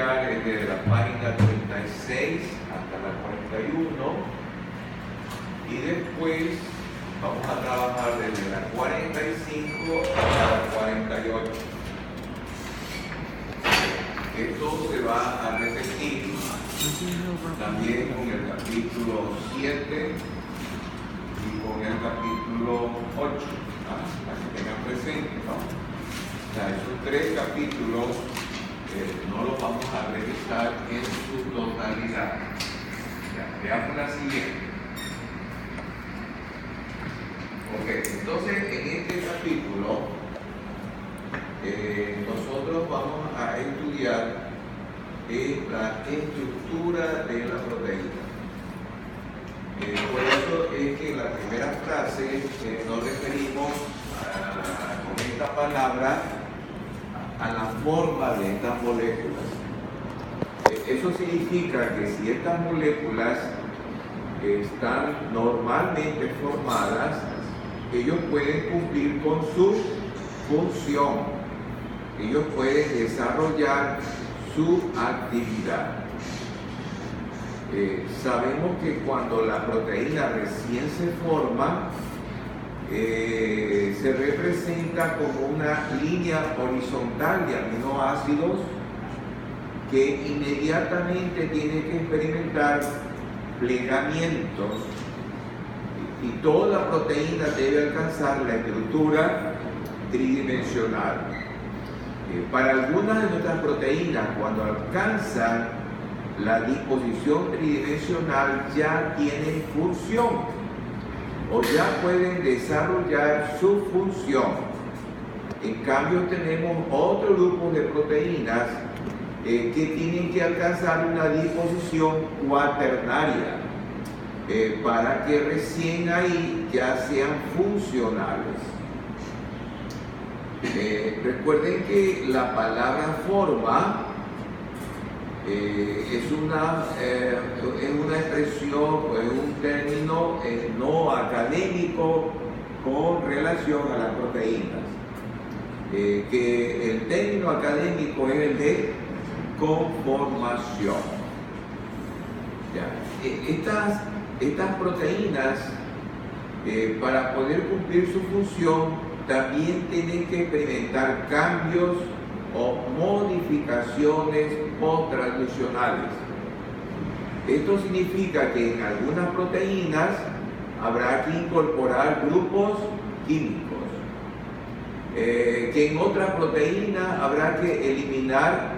estudiar desde la página 36 hasta la 41 y después vamos a trabajar desde la 45 hasta la 48. Esto se va a repetir también con el capítulo 7 y con el capítulo 8, para que tengan presente, ¿no? O sea, esos tres capítulos no los vamos a revisar en su totalidad. Ya, veamos la siguiente. Ok, entonces en este capítulo nosotros vamos a estudiar la estructura de la proteína. Por eso es que en la primera frase nos referimos con esta palabra a la forma de estas moléculas. Eso significa que si estas moléculas están normalmente formadas, ellos pueden cumplir con su función. Ellos pueden desarrollar su actividad. Sabemos que cuando la proteína recién se forma, se representa como una línea horizontal de aminoácidos que inmediatamente tiene que experimentar plegamientos y toda la proteína debe alcanzar la estructura tridimensional. Para algunas de nuestras proteínas, cuando alcanzan la disposición tridimensional, ya tienen función o ya pueden desarrollar su función. En cambio, tenemos otro grupo de proteínas que tienen que alcanzar una disposición cuaternaria para que recién ahí ya sean funcionales. Recuerden que la palabra forma es una expresión o es un término no académico con relación a las proteínas. Que el término académico es el de conformación. Ya. Estas proteínas, para poder cumplir su función, también tienen que experimentar cambios o modificaciones post-traduccionales. Esto significa que en algunas proteínas habrá que incorporar grupos químicos, que en otras proteínas habrá que eliminar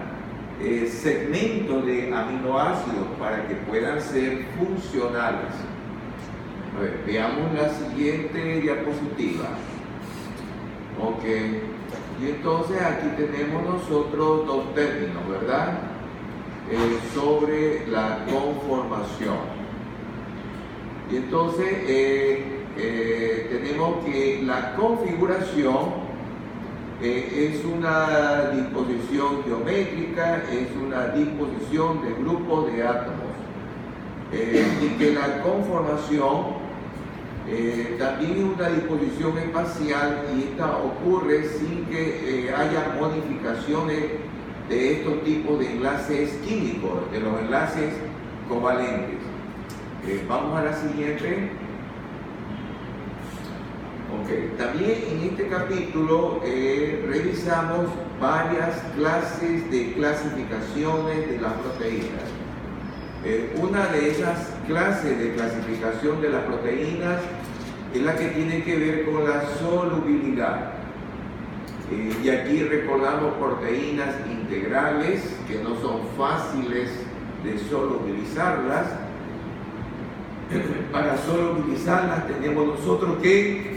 segmentos de aminoácidos para que puedan ser funcionales. A ver, veamos la siguiente diapositiva. Ok, y entonces aquí tenemos nosotros dos términos, ¿verdad? Sobre la conformación. Y entonces tenemos que la configuración es una disposición geométrica, es una disposición de grupos de átomos. Y que la conformación también es una disposición espacial y esta ocurre sin que haya modificaciones de estos tipos de enlaces químicos, de los enlaces covalentes. Vamos a la siguiente. Ok, también en este capítulo revisamos varias clases de clasificaciones de las proteínas. Una de esas clases de clasificación de las proteínas es la que tiene que ver con la solubilidad. Y aquí recordamos proteínas integrales que no son fáciles de solubilizarlas. Para solubilizarlas tenemos nosotros que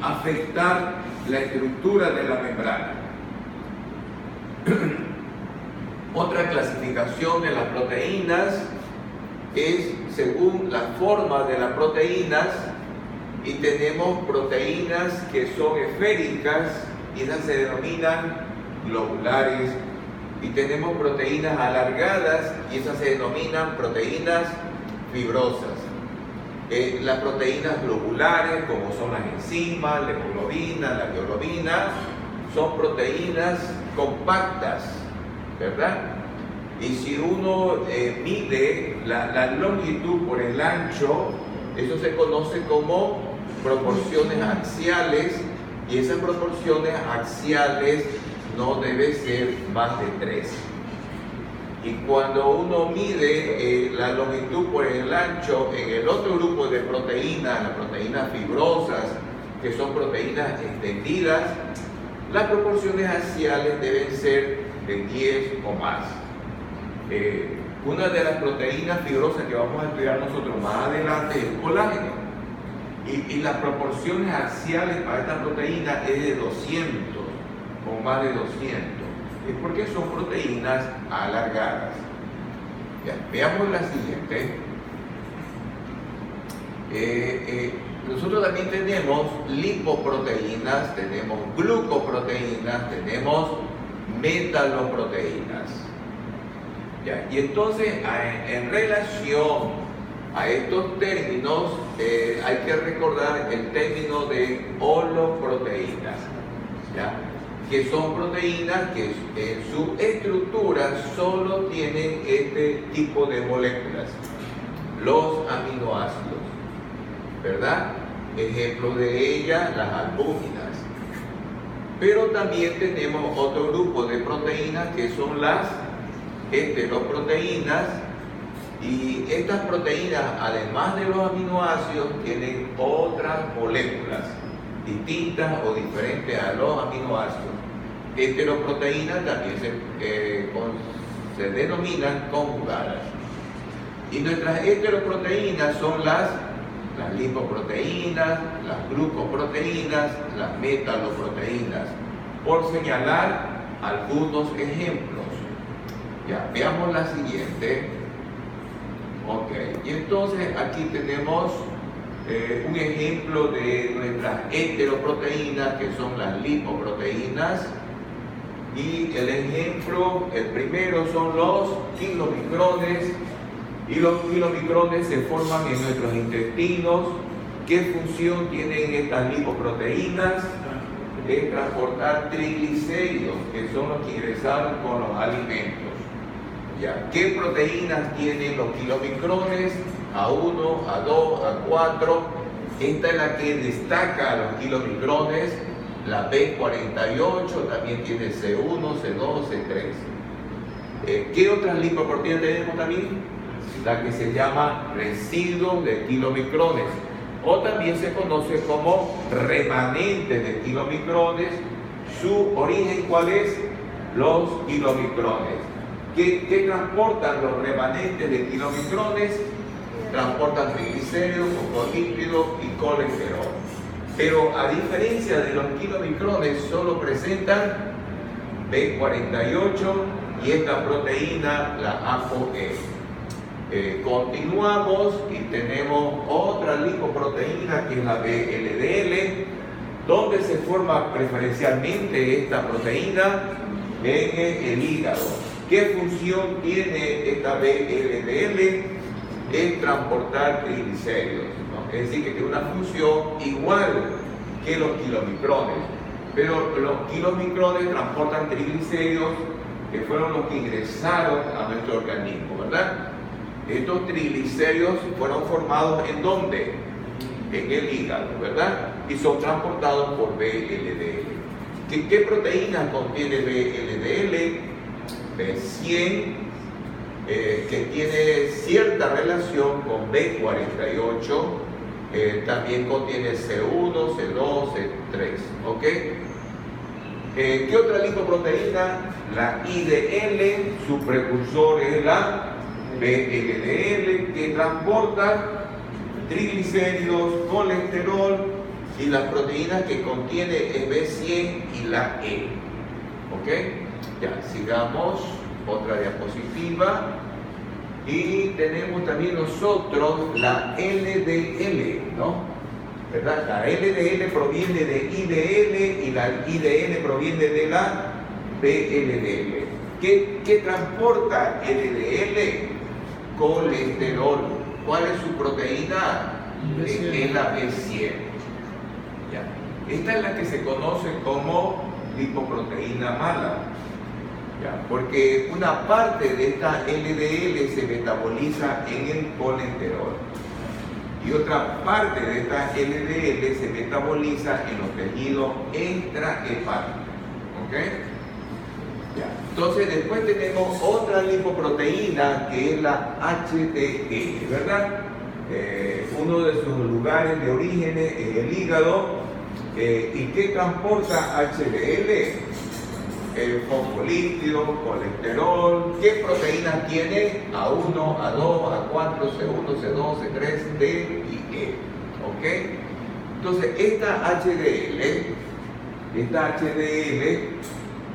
afectar la estructura de la membrana. Otra clasificación de las proteínas es según la forma de las proteínas, y tenemos proteínas que son esféricas y esas se denominan globulares, y tenemos proteínas alargadas y esas se denominan proteínas fibrosas. Las proteínas globulares, como son las enzimas, la hemoglobina, la bioglobina, son proteínas compactas ¿verdad? Y si uno mide la longitud por el ancho, eso se conoce como proporciones axiales, y esas proporciones axiales no deben ser más de 3. Y cuando uno mide la longitud por el ancho en el otro grupo de proteínas, las proteínas fibrosas, que son proteínas extendidas, las proporciones axiales deben ser de 10 o más. Una de las proteínas fibrosas que vamos a estudiar nosotros más adelante es el colágeno. Y las proporciones axiales para esta proteína es de 200 o más de 200. Es porque son proteínas alargadas. Ya, veamos la siguiente. Nosotros también tenemos lipoproteínas, tenemos glucoproteínas, tenemos metaloproteínas. Ya, y entonces, en relación a estos términos, hay que recordar el término de holoproteínas, ¿ya? Que son proteínas que en su estructura solo tienen este tipo de moléculas, los aminoácidos, ¿verdad? Ejemplo de ellas, las albúminas. Pero también tenemos otro grupo de proteínas que son las heteroproteínas, y estas proteínas, además de los aminoácidos, tienen otras moléculas distintas o diferentes a los aminoácidos. Heteroproteínas también se denominan conjugadas. Y nuestras heteroproteínas son las lipoproteínas, las glucoproteínas, las metaloproteínas, por señalar algunos ejemplos. Ya, veamos la siguiente. Ok, y entonces aquí tenemos un ejemplo de nuestras heteroproteínas, que son las lipoproteínas. Y el primero son los kilomicrones, y los kilomicrones se forman en nuestros intestinos. ¿Qué función tienen estas lipoproteínas? Es transportar triglicéridos, que son los que ingresaron con los alimentos. ¿Ya? ¿Qué proteínas tienen los kilomicrones? A1, A2, A4. Esta es la que destaca a los kilomicrones. La B48 también tiene C1, C2, C3. ¿Qué otras lipoproteínas tenemos también? La que se llama residuos de kilomicrones, o también se conoce como remanentes de kilomicrones. Su origen, ¿cuál es? Los kilomicrones. ¿Qué transportan los remanentes de kilomicrones? Transportan triglicéridos, fosfolípidos y colesterol. Pero a diferencia de los kilomicrones, solo presentan B48 y esta proteína, la ApoE. Continuamos y tenemos otra lipoproteína, que es la VLDL, donde se forma preferencialmente esta proteína en el hígado. ¿Qué función tiene esta VLDL? Es transportar triglicéridos, ¿no? Es decir, que tiene una función igual que los kilomicrones, pero los kilomicrones transportan triglicéridos, que fueron los que ingresaron a nuestro organismo, ¿verdad? Estos triglicéridos fueron formados ¿en dónde? En el hígado, ¿verdad? Y son transportados por VLDL. ¿Qué proteína contiene VLDL? B100, que tiene cierta relación con B48, también contiene C1, C2, C3, ¿ok? ¿Qué otra lipoproteína? La IDL, su precursor es la VLDL, que transporta triglicéridos, colesterol, y las proteínas que contiene es B100 y la E. ¿Ok? Ya, sigamos, otra diapositiva. Y tenemos también nosotros la LDL, ¿no? ¿Verdad? La LDL proviene de IDL y la IDL proviene de la VLDL. ¿Qué transporta LDL? Colesterol. ¿Cuál es su proteína? Es la B100. ¿Ya? Esta es la que se conoce como lipoproteína mala. ¿ya? Porque una parte de esta LDL se metaboliza en el colesterol y otra parte de esta LDL se metaboliza en los tejidos extrahepáticos. ¿Ok? Ya. Entonces después tenemos otra lipoproteína que es la HDL, ¿verdad? Uno de sus lugares de origen es el hígado. ¿Y qué transporta HDL? Fosfolípidos, colesterol. ¿Qué proteínas tiene? A1, A2, A4, C1, C2, C3, D y E. ¿Ok? Entonces esta HDL,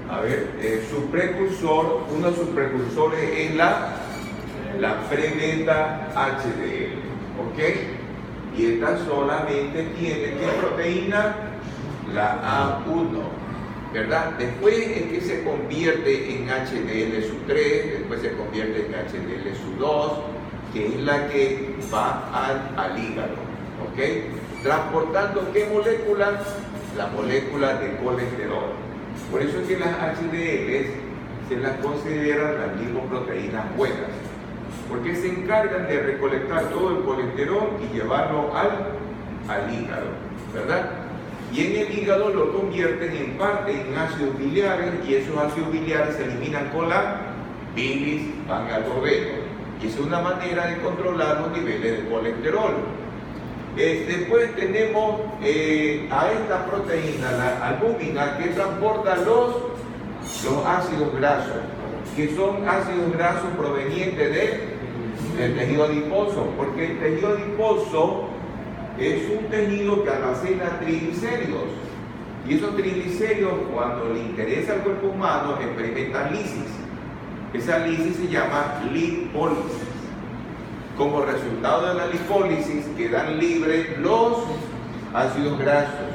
a ver, su precursor, uno de sus precursores es la pre-beta HDL, ¿ok? Y esta solamente tiene, ¿qué proteína? La A1, ¿verdad? Después es que se convierte en HDL-3, después se convierte en HDL-2, que es la que va al hígado, ¿ok? Transportando, ¿qué molécula? La molécula de colesterol. Por eso es que las HDL se las consideran las lipoproteínas buenas, porque se encargan de recolectar todo el colesterol y llevarlo al hígado, ¿verdad? Y en el hígado lo convierten en parte en ácidos biliares, y esos ácidos biliares se eliminan con la bilis, van al duodeno. Y esa es una manera de controlar los niveles de colesterol. Después tenemos a esta proteína, la albúmina, que transporta los ácidos grasos, que son ácidos grasos provenientes del tejido adiposo, porque el tejido adiposo es un tejido que almacena triglicéridos, y esos triglicéridos, cuando le interesa al cuerpo humano, experimentan lisis. Esa lisis se llama lipólisis. Como resultado de la lipólisis quedan libres los ácidos grasos,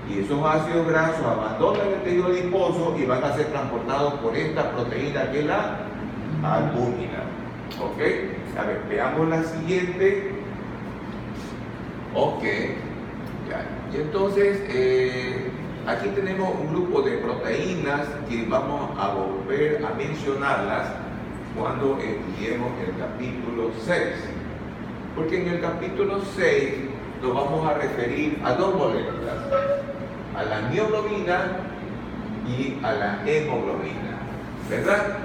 y esos ácidos grasos abandonan el tejido adiposo y van a ser transportados por esta proteína que es la albúmina. ¿Ok? A ver, veamos la siguiente. Ok, ya. Y entonces aquí tenemos un grupo de proteínas que vamos a volver a mencionarlas cuando estudiemos el capítulo 6, porque en el capítulo 6 nos vamos a referir a dos moléculas, a la mioglobina y a la hemoglobina, ¿verdad?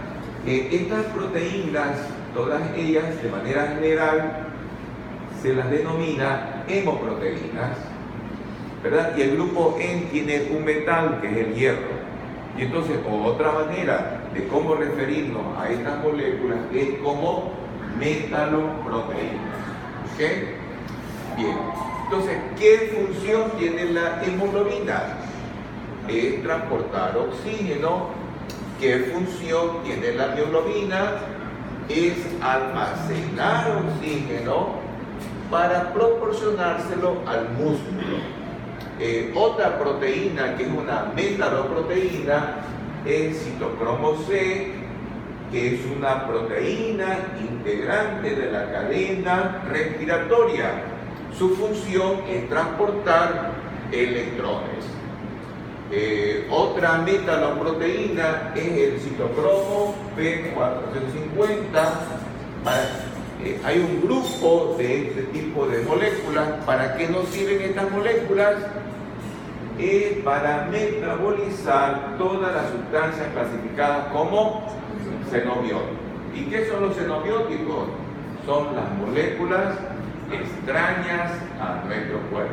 Estas proteínas, todas ellas de manera general, se las denomina hemoproteínas, ¿verdad? Y el grupo N tiene un metal que es el hierro. Y entonces otra manera de cómo referirnos a estas moléculas es como metaloproteínas. ¿Ok? Bien. Entonces, ¿qué función tiene la hemoglobina? Es transportar oxígeno. ¿Qué función tiene la mioglobina? Es almacenar oxígeno para proporcionárselo al músculo. Otra proteína que es una metaloproteína es citocromo C, que es una proteína integrante de la cadena respiratoria. Su función es transportar electrones. Otra metaloproteína es el citocromo P450. Hay un grupo de este tipo de moléculas. ¿Para qué nos sirven estas moléculas? Es para metabolizar todas las sustancias clasificadas como xenobióticos. ¿Y qué son los xenobióticos? Son las moléculas extrañas a nuestro cuerpo.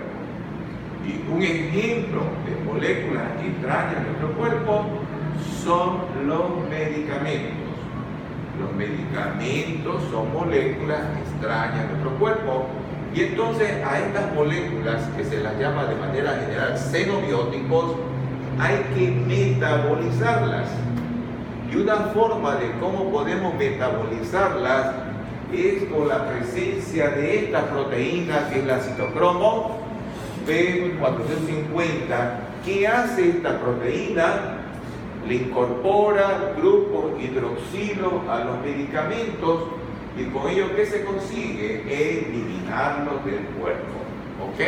Y un ejemplo de moléculas extrañas a nuestro cuerpo son los medicamentos. Los medicamentos son moléculas extrañas a nuestro cuerpo. Y entonces a estas moléculas, que se las llama de manera general xenobióticos, hay que metabolizarlas. Y una forma de cómo podemos metabolizarlas es con la presencia de esta proteína que es la citocromo P450. ¿Qué hace esta proteína? Le incorpora grupos hidroxilo a los medicamentos, y con ello, ¿qué se consigue? Eliminarlos del cuerpo. ¿Ok?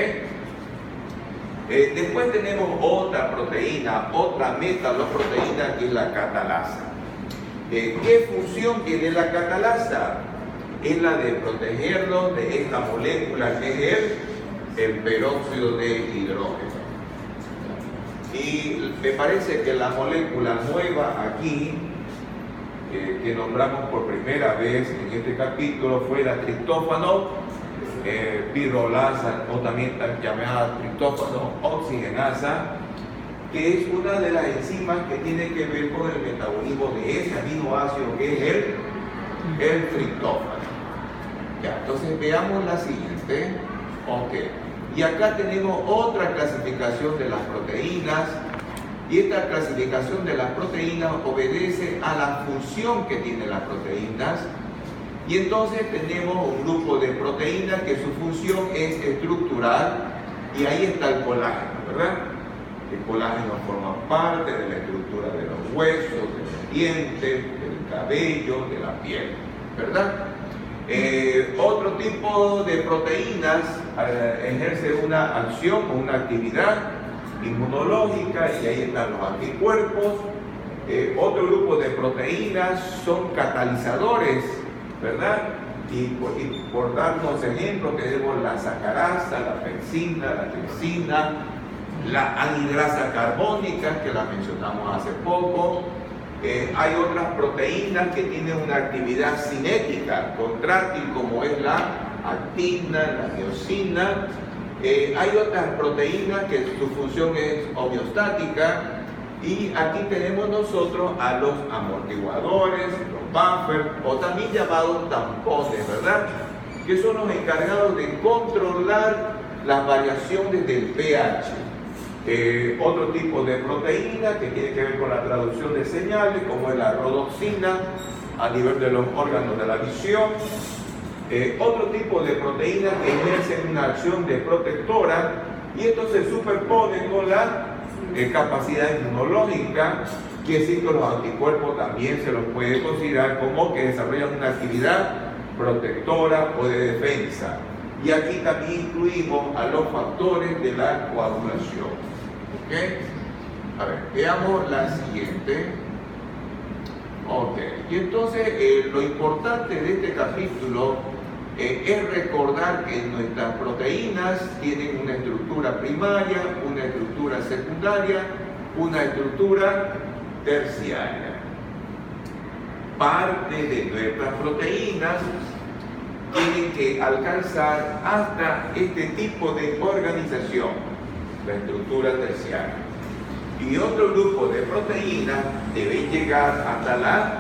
Después tenemos otra proteína, otra metaloproteína, que es la catalasa. ¿Qué función tiene la catalasa? Es la de protegernos de esta molécula que es el peróxido de hidrógeno. Y me parece que la molécula nueva aquí, que nombramos por primera vez en este capítulo, fue la triptófano pirrolasa, o también llamada triptófano oxigenasa, que es una de las enzimas que tiene que ver con el metabolismo de ese aminoácido que es el triptófano. Ya, entonces veamos la siguiente. Ok. Y acá tenemos otra clasificación de las proteínas, y esta clasificación de las proteínas obedece a la función que tienen las proteínas. Y entonces tenemos un grupo de proteínas que su función es estructural, y ahí está el colágeno, ¿verdad? El colágeno forma parte de la estructura de los huesos, de los dientes, del cabello, de la piel, ¿verdad? Otro tipo de proteínas ejerce una acción o una actividad inmunológica, y ahí están los anticuerpos. Otro grupo de proteínas son catalizadores, ¿verdad? Y por darnos ejemplos, tenemos la sacarasa, la pepsina, la tripsina, la anhidrasa carbónica, que la mencionamos hace poco. Hay otras proteínas que tienen una actividad cinética, contráctil, como es la actina, la miosina. Hay otras proteínas que su función es homeostática, y aquí tenemos nosotros a los amortiguadores, los buffers, o también llamados tampones, ¿verdad? Que son los encargados de controlar las variaciones del pH. Otro tipo de proteína que tiene que ver con la traducción de señales, como es la rodoxina, a nivel de los órganos de la visión. Otro tipo de proteínas que ejercen una acción de protectora, y esto se superpone con la capacidad inmunológica, que sí, que los anticuerpos también se los puede considerar como que desarrollan una actividad protectora o de defensa. Y aquí también incluimos a los factores de la coagulación. ¿Ok? A ver, veamos la siguiente. Ok, y entonces lo importante de este capítulo es recordar que nuestras proteínas tienen una estructura primaria, una estructura secundaria, una estructura terciaria. Parte de nuestras proteínas tienen que alcanzar hasta este tipo de organización, la estructura terciaria. Y otro grupo de proteínas deben llegar hasta la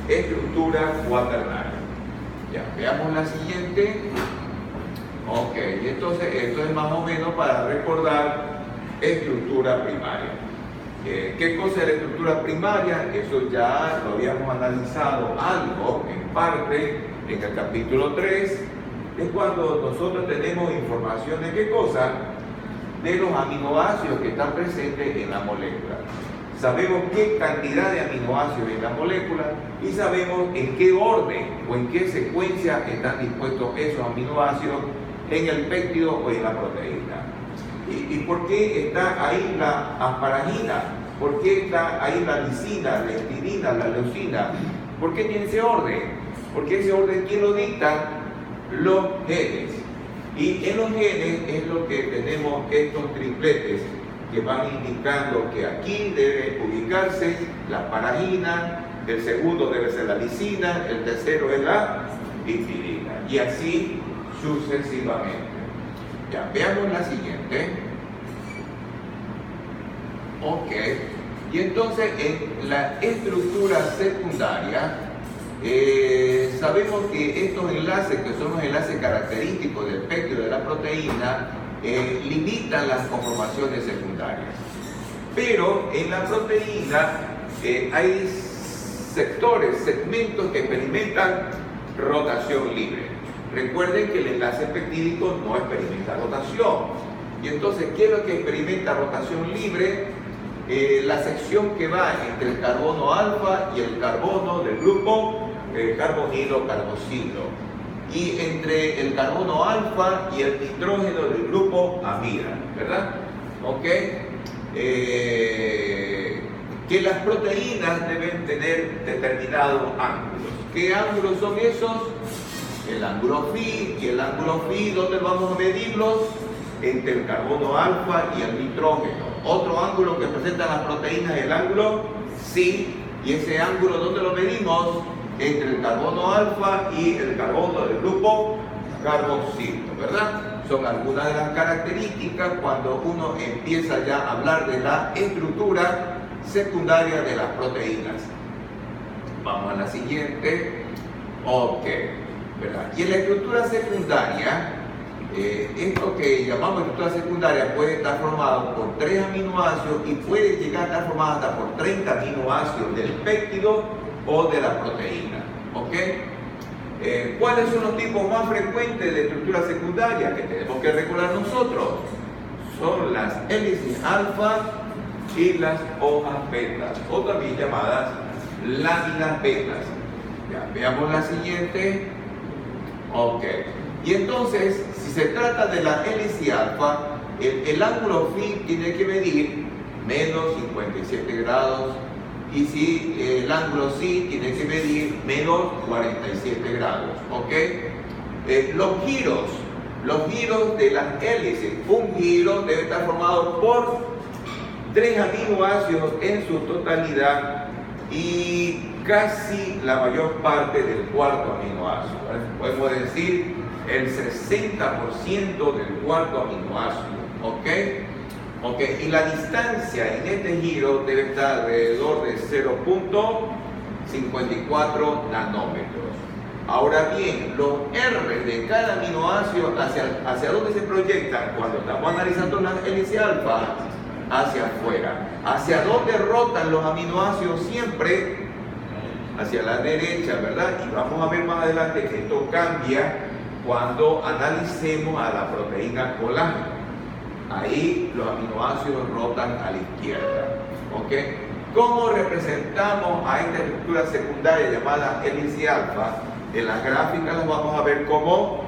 estructura cuaternaria. Ya, veamos la siguiente. Ok, y entonces esto es más o menos para recordar estructura primaria. ¿Qué cosa es la estructura primaria? Eso ya lo habíamos analizado algo, en parte, en el capítulo 3. Es cuando nosotros tenemos información de qué cosa, de los aminoácidos que están presentes en la molécula. Sabemos qué cantidad de aminoácidos en la molécula, y sabemos en qué orden o en qué secuencia están dispuestos esos aminoácidos en el péptido o en la proteína. ¿Y por qué está ahí la asparagina? ¿Por qué está ahí la lisina, la histidina, la leucina? ¿Por qué tiene ese orden? Porque ese orden, ¿quién lo dicta? Los genes. Y en los genes es lo que tenemos estos tripletes que van indicando que aquí debe ubicarse la asparagina, el segundo debe ser la lisina, el tercero es la histidina, y así sucesivamente. Ya, veamos la siguiente. Ok, y entonces en la estructura secundaria sabemos que estos enlaces, que son los enlaces característicos del péptido de la proteína, limitan las conformaciones secundarias. Pero en la proteína hay sectores, segmentos que experimentan rotación libre. Recuerden que el enlace peptídico no experimenta rotación. Y entonces, ¿qué es lo que experimenta rotación libre? La sección que va entre el carbono alfa y el carbono del grupo carbonilo carboxilo, y entre el carbono alfa y el nitrógeno del grupo amida, ¿verdad? ¿Ok? que las proteínas deben tener determinados ángulos. ¿Qué ángulos son esos? El ángulo phi. ¿Y el ángulo phi dónde vamos a medirlos? Entre el carbono alfa y el nitrógeno. Otro ángulo que presentan las proteínas es el ángulo psi. ¿Y ese ángulo dónde lo medimos? Entre el carbono alfa y el carbono del grupo carboxilo, ¿verdad? Son algunas de las características cuando uno empieza ya a hablar de la estructura secundaria de las proteínas. Vamos a la siguiente. Ok, ¿verdad? Y en la estructura secundaria, esto que llamamos estructura secundaria puede estar formado por 3 aminoácidos y puede llegar a estar formada hasta por 30 aminoácidos del péptido o de la proteína. ¿Ok? ¿Cuáles son los tipos más frecuentes de estructura secundaria que tenemos que recordar nosotros? Son las hélices alfa y las hojas betas, o también llamadas láminas betas. Ya, veamos la siguiente. Ok. Y entonces, si se trata de la hélice alfa, el ángulo phi tiene que medir menos 57 grados. Y si el ángulo psi tiene que medir menos 47 grados, ¿ok? Los giros de las hélices, un giro debe estar formado por 3 aminoácidos en su totalidad y casi la mayor parte del cuarto aminoácido. Podemos decir el 60% del cuarto aminoácido, ¿ok? Ok, y la distancia en este giro debe estar alrededor de 0.54 nanómetros. Ahora bien, los R de cada aminoácido, ¿hacia dónde se proyectan? Cuando estamos analizando la hélice alfa, hacia afuera. ¿Hacia dónde rotan los aminoácidos? Siempre hacia la derecha, ¿verdad? Y vamos a ver más adelante que esto cambia cuando analicemos a la proteína colágeno. Ahí los aminoácidos rotan a la izquierda. ¿Ok? ¿Cómo representamos a esta estructura secundaria llamada hélice alfa? En las gráficas las vamos a ver como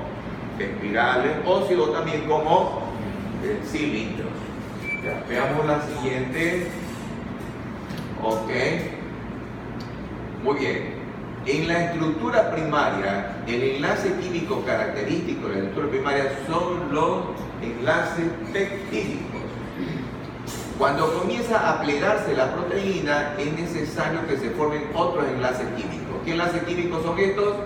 espirales o también como cilindros. Ya, veamos la siguiente. Ok. Muy bien. En la estructura primaria, el enlace químico característico de la estructura primaria son los enlaces peptídicos. Cuando comienza a plegarse la proteína, es necesario que se formen otros enlaces químicos. ¿Qué enlaces químicos son estos?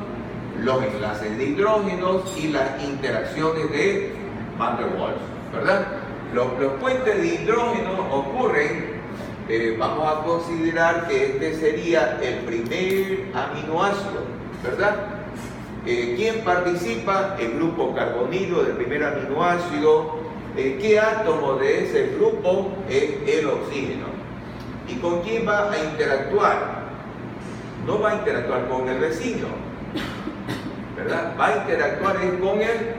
Los enlaces de hidrógenos y las interacciones de Van der Waals, ¿verdad? Los puentes de hidrógeno ocurren, vamos a considerar que este sería el primer aminoácido, ¿verdad? ¿Quién participa? El grupo carbonilo del primer aminoácido. ¿Qué átomo de ese grupo es el oxígeno? ¿Y con quién va a interactuar? No va a interactuar con el vecino, ¿verdad? Va a interactuar con el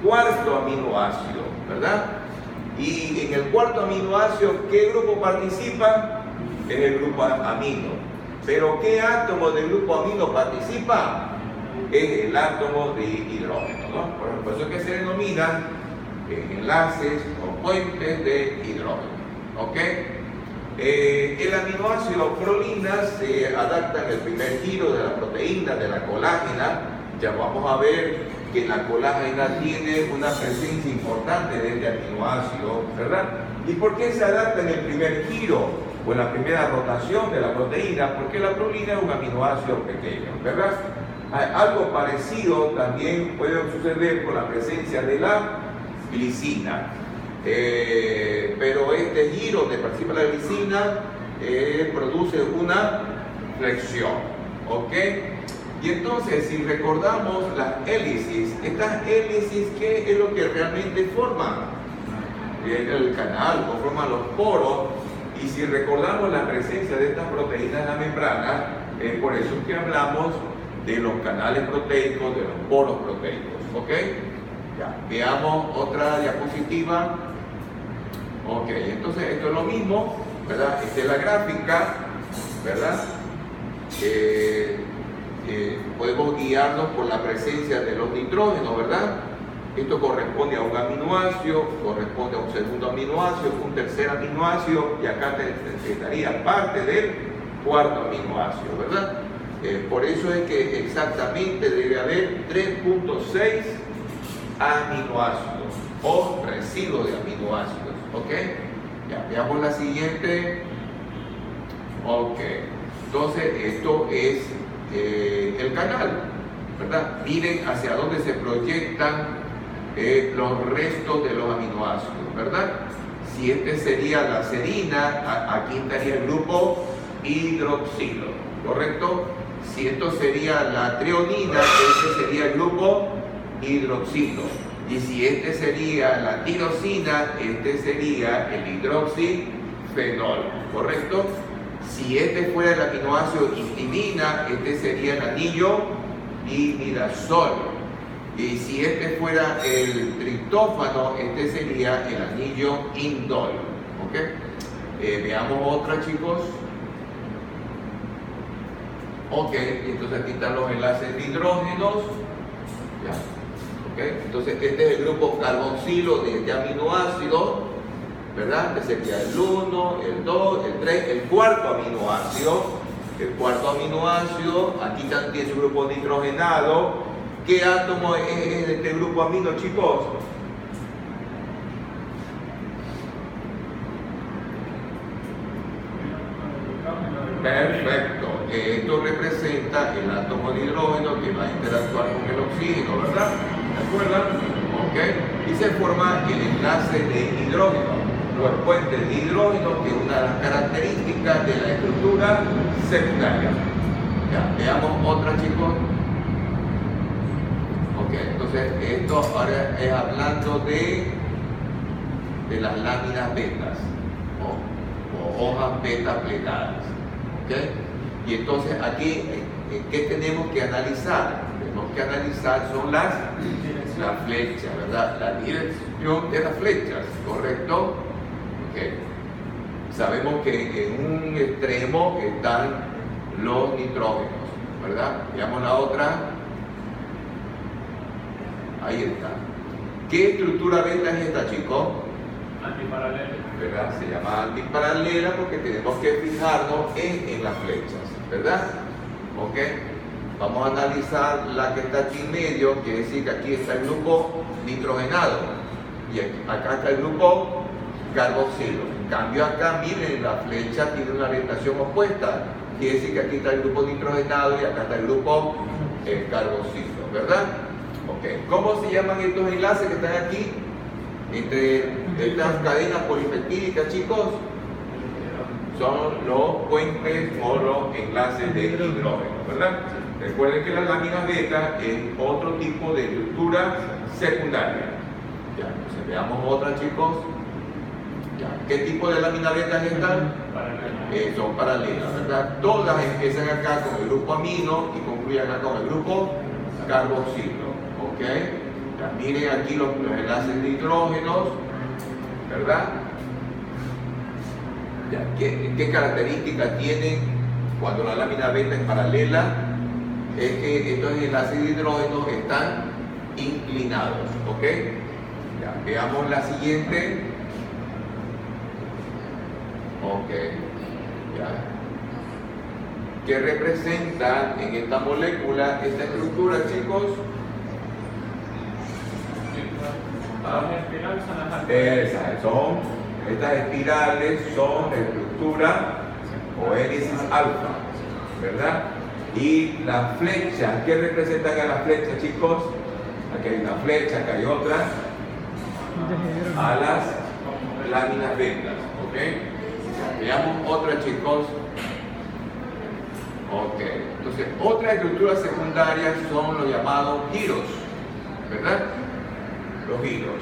cuarto aminoácido, ¿verdad? Y en el cuarto aminoácido, ¿qué grupo participa? Es el grupo amino. ¿Pero qué átomo del grupo amino participa? Es el átomo de hidrógeno, ¿no? Por eso es que se denominan enlaces o puentes de hidrógeno, ¿ok? El aminoácido prolina se adapta en el primer giro de la proteína, de la colágena. Ya vamos a ver que la colágena tiene una presencia importante de este aminoácido, ¿verdad? ¿Y por qué se adapta en el primer giro o en la primera rotación de la proteína? Porque la prolina es un aminoácido pequeño, ¿verdad? Algo parecido también puede suceder con la presencia de la glicina, pero este giro donde participa la glicina produce una flexión, ¿ok? Y entonces, si recordamos las hélices, estas hélices, ¿qué es lo que realmente forman? El canal, o forman los poros, y si recordamos la presencia de estas proteínas en la membrana, es por eso que hablamos de los canales proteicos, de los poros proteicos, ¿ok? Ya, veamos otra diapositiva. Ok, entonces esto es lo mismo, ¿verdad? Esta es la gráfica, ¿verdad? Podemos guiarnos por la presencia de los nitrógenos, ¿verdad? Esto corresponde a un aminoácido, corresponde a un segundo aminoácido, un tercer aminoácido, y acá te daría parte del cuarto aminoácido, ¿verdad? Por eso es que exactamente debe haber 3.6 aminoácidos o residuos de aminoácidos, ¿ok? Ya, veamos la siguiente. Ok, entonces esto es el canal, ¿verdad? Miren hacia dónde se proyectan los restos de los aminoácidos, ¿verdad? Si este sería la serina, aquí estaría el grupo hidroxilo, ¿correcto? Si esto sería la treonina, este sería el grupo hidroxilo. Y si este sería la tirosina, este sería el hidroxifenol, ¿correcto? Si este fuera el aminoácido histidina, este sería el anillo imidazol. Y si este fuera el triptófano, este sería el anillo indol. ¿Ok? Veamos otra, chicos. Ok, entonces aquí están los enlaces de hidrógenos. Ya. ¿Okay? Entonces este es el grupo carboxilo de aminoácidos, ¿verdad? Este sería el 1, el 2, el 3, el cuarto aminoácido. El cuarto aminoácido, aquí también tiene su grupo nitrogenado. ¿Qué átomo es este grupo amino, chicos? Perfecto. Esto representa el átomo de hidrógeno que va a interactuar con el oxígeno, ¿verdad? ¿De acuerdo? ¿Ok? Y se forma el enlace de hidrógeno o el puente de hidrógeno, que es una de las características de la estructura secundaria. Ya, veamos otra, chicos. Ok, entonces esto ahora es hablando de las láminas betas o hojas beta plegadas. ¿Ok? Y entonces aquí, ¿qué tenemos que analizar? Tenemos que analizar son las flechas, ¿verdad? La dirección de las flechas, ¿correcto? Okay. Sabemos que en un extremo están los nitrógenos, ¿verdad? Veamos la otra. Ahí está. ¿Qué estructura beta es esta, chicos? Antiparalela. ¿Verdad? Se llama antiparalela porque tenemos que fijarnos en las flechas, ¿verdad? ¿Ok? Vamos a analizar la que está aquí en medio, quiere decir que aquí está el grupo nitrogenado y acá está el grupo carboxilo. En cambio acá, miren, la flecha tiene una orientación opuesta, quiere decir que aquí está el grupo nitrogenado y acá está el grupo carboxilo, ¿verdad? Ok, ¿cómo se llaman estos enlaces que están aquí? Entre estas cadenas polipeptídicas, chicos, son los puentes o los enlaces de hidrógeno, ¿verdad? Recuerden que las láminas beta es otro tipo de estructura secundaria. Ya, entonces veamos otra, chicos. Ya, ¿qué tipo de lámina beta es esta? Son paralelas, ¿verdad? Todas empiezan acá con el grupo amino y concluyen acá con el grupo carboxilo, ¿ok? Ya, miren aquí los enlaces de hidrógenos, ¿verdad? Ya, ¿qué características tienen cuando la lámina beta es paralela? Es que estos enlaces de hidrógeno están inclinados, ¿ok? Ya, veamos la siguiente. Ok, ya. ¿Qué representa en esta molécula esta estructura, chicos? Estas espirales son de estructura o hélices alfa, ¿verdad? Y las flechas, ¿qué representan a las flechas, chicos? Aquí hay una flecha, acá hay otra. A las láminas betas, ¿ok? Veamos otra, chicos. Ok, entonces otras estructuras secundarias son los llamados giros, ¿verdad? Los giros.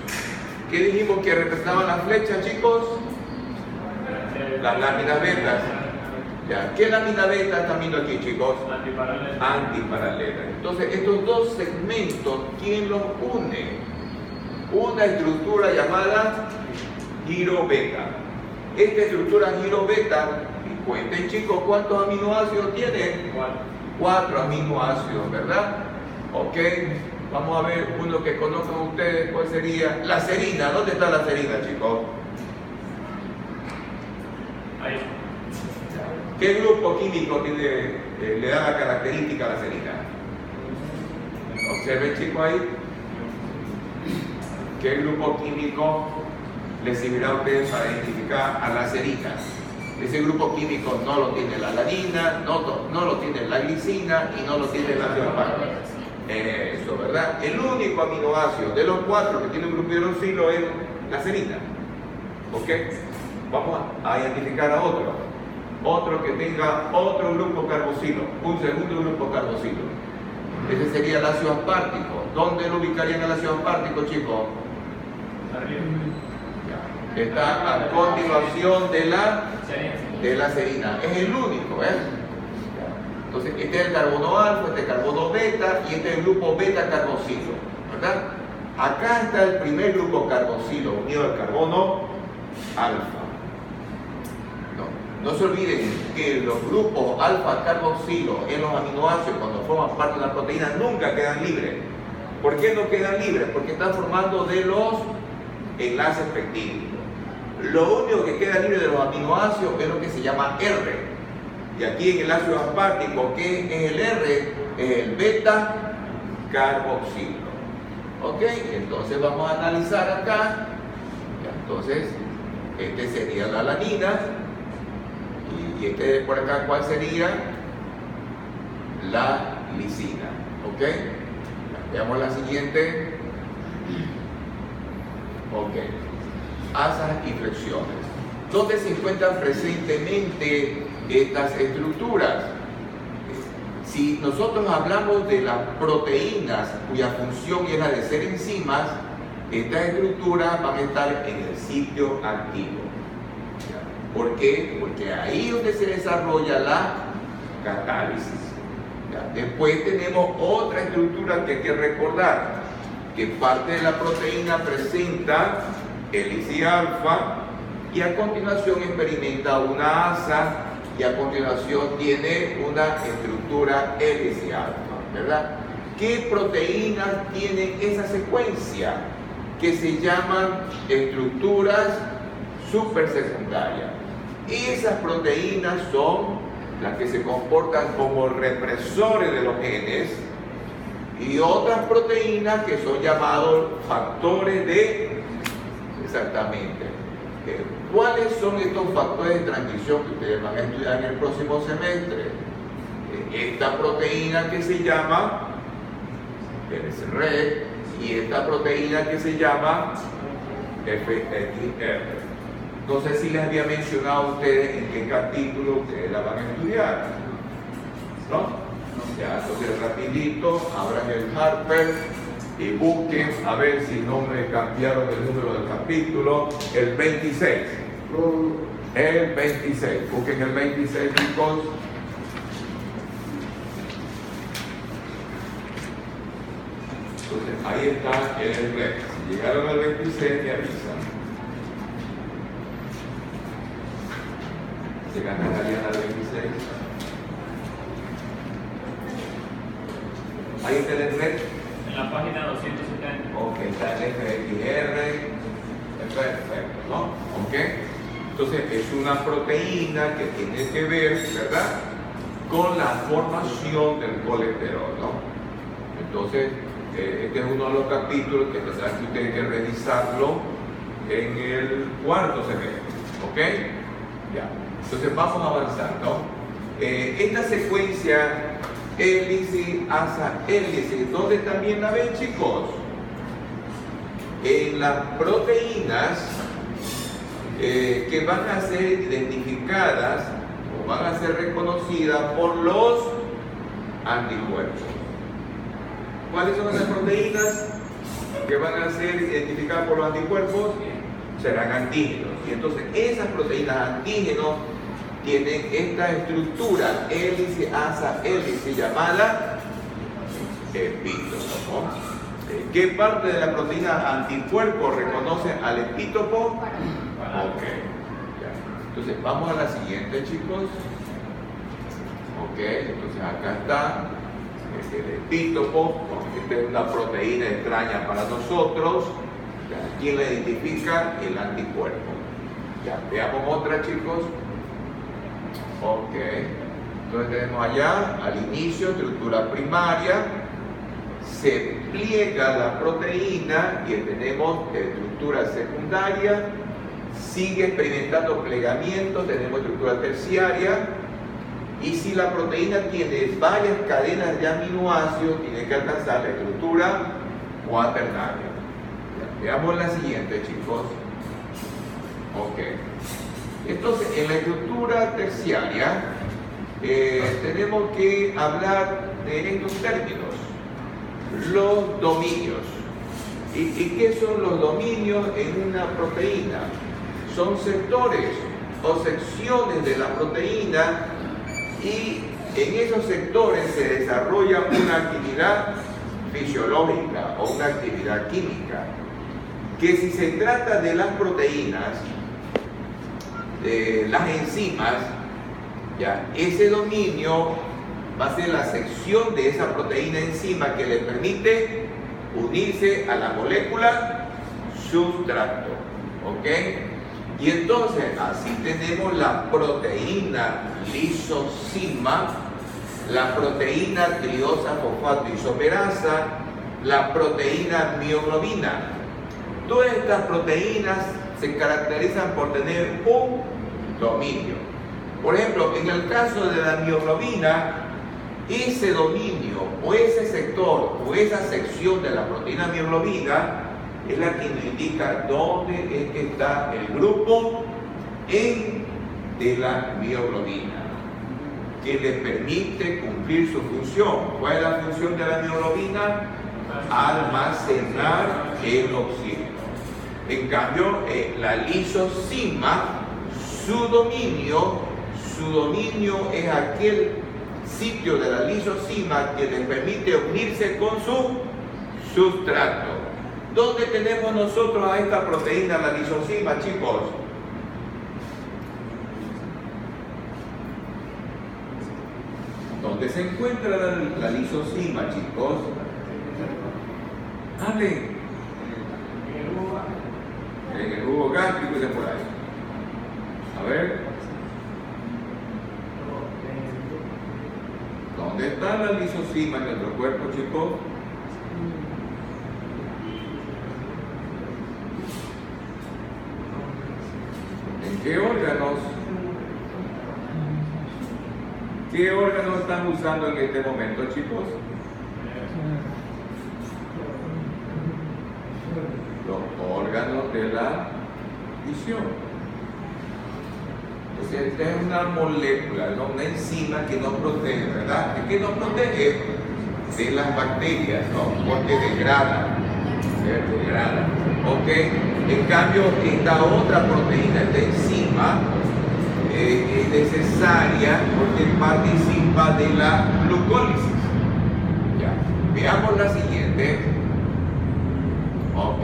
¿Qué dijimos que representaban las flechas, chicos? Las láminas betas. Ya. ¿Qué lámina beta están viendo aquí, chicos? Antiparalela. Antiparalela. Entonces, estos dos segmentos, ¿quién los une? Una estructura llamada giro beta. Esta estructura giro beta, cuenten, chicos, ¿cuántos aminoácidos tiene? 4 aminoácidos, ¿verdad? Ok. Vamos a ver uno que conozcan ustedes, ¿cuál sería? La serina. ¿Dónde está la serina, chicos? Ahí. ¿Qué grupo químico tiene, le da la característica a la serina? ¿Observen, chicos, ahí? ¿Qué grupo químico les servirá a ustedes para identificar a la serina? Ese grupo químico no lo tiene la alanina, no lo tiene la glicina y no lo tiene la aspartame. Eso, ¿verdad? El único aminoácido de los 4 que tiene un grupo hidroxilo es la serina. ¿Ok? Vamos a identificar a otro que tenga otro grupo carboxilo, un segundo grupo carboxilo. Ese sería el ácido aspártico. ¿Dónde lo ubicarían el ácido aspártico, chicos? Arriba. Está a continuación de la serina. Es el único, ¿eh? Entonces, este es el carbono alfa, este es el carbono beta y este es el grupo beta carboxilo, ¿verdad? Acá está el primer grupo carboxilo unido al carbono alfa. No se olviden que los grupos alfa carboxilo en los aminoácidos cuando forman parte de la proteína nunca quedan libres. ¿Por qué no quedan libres? Porque están formando de los enlaces peptídicos. Lo único que queda libre de los aminoácidos es lo que se llama R. Y aquí en el ácido aspártico, ¿qué es el R? Es el beta carboxilo. ¿Ok? Entonces vamos a analizar acá. Entonces, este sería la alanina. Y este de por acá, ¿cuál sería? La lisina. ¿Ok? Veamos la siguiente. Ok. Asas y flexiones. ¿Dónde se encuentran presentemente estas estructuras? Si nosotros hablamos de las proteínas cuya función es la de ser enzimas, estas estructuras van a estar en el sitio activo. ¿Por qué? Porque ahí es donde se desarrolla la catálisis. Después tenemos otra estructura que hay que recordar, que parte de la proteína presenta hélice alfa y a continuación experimenta una asa y a continuación tiene una estructura hélice alfa, ¿verdad? ¿Qué proteínas tienen esa secuencia? Que se llaman estructuras supersecundarias. Esas proteínas son las que se comportan como represores de los genes y otras proteínas que son llamados factores de... Exactamente. ¿Cuáles son estos factores de transcripción que ustedes van a estudiar en el próximo semestre? Esta proteína que se llama PSR y esta proteína que se llama FXR. No sé si les había mencionado a ustedes en qué capítulo ustedes la van a estudiar. ¿No? Ya, entonces rapidito, abran el Harper y busquen a ver si no me cambiaron el número del capítulo. El 26. El 26. Busquen el 26, chicos. Entonces, ahí está el red. Si llegaron al 26, me avisan. Se ganarían al 26. Ahí está el red. En la página 270. Ok, está el FXR. Perfecto, ¿no? Ok. Entonces es una proteína que tiene que ver, ¿verdad?, con la formación del colesterol, ¿no? Entonces, este es uno de los capítulos que tendrán que ustedes que revisarlo en el cuarto semestre, ¿ok? Ya. Entonces vamos a avanzar, ¿no? Esta secuencia hélice, asa, hélice, ¿dónde también la ven, chicos? En las proteínas que van a ser identificadas o van a ser reconocidas por los anticuerpos. ¿Cuáles son esas proteínas que van a ser identificadas por los anticuerpos? Serán antígenos. Y entonces esas proteínas antígenos tienen esta estructura hélice, asa, hélice llamada epítopo, ¿no? ¿Qué parte de la proteína anticuerpo reconoce al epítopo? Ok. Entonces vamos a la siguiente, chicos. Ok, entonces acá está epítopo, esta es una proteína extraña para nosotros. ¿Quién la identifica? El anticuerpo. Ya, veamos otra, chicos. Ok. Entonces tenemos allá, al inicio, estructura primaria, se pliega la proteína y tenemos estructura secundaria, sigue experimentando plegamiento, tenemos estructura terciaria, y si la proteína tiene varias cadenas de aminoácidos, tiene que alcanzar la estructura cuaternaria. Veamos la siguiente, chicos. Ok. Entonces, en la estructura terciaria, tenemos que hablar de estos términos, los dominios. ¿Y qué son los dominios en una proteína? Son sectores o secciones de la proteína, y en esos sectores se desarrolla una actividad fisiológica o una actividad química, que si se trata de las proteínas, de las enzimas, ya, ese dominio va a ser la sección de esa proteína enzima que le permite unirse a la molécula sustrato. ¿Ok? Y entonces así tenemos la proteína lisosima, la proteína triosa fosfato isomerasa, la proteína mioglobina. Todas estas proteínas se caracterizan por tener un dominio. Por ejemplo, en el caso de la mioglobina, ese dominio o ese sector o esa sección de la proteína mioglobina es la que nos indica dónde es que está el grupo de la mioglobina, que le permite cumplir su función. ¿Cuál es la función de la mioglobina? Almacenar el oxígeno. En cambio, la lisosima, su dominio es aquel sitio de la lisosima que le permite unirse con su sustrato. ¿Dónde tenemos nosotros a esta proteína, la lisosima, chicos? ¿Dónde se encuentra la lisosima, chicos? Hablen. En el jugo gástrico y de por ahí. A ver. ¿Dónde está la lisosima en nuestro cuerpo, chicos? ¿En qué órganos? ¿Qué órganos están usando en este momento, chicos? Los órganos de la visión. Entonces, esta es una molécula, ¿no? Una enzima que nos protege, ¿verdad? ¿De qué nos protege? De las bacterias, ¿no? Porque degrada. ¿Ok? En cambio, esta otra proteína, esta enzima, es necesaria porque participa de la glucólisis. Ya. Veamos la siguiente. Ok.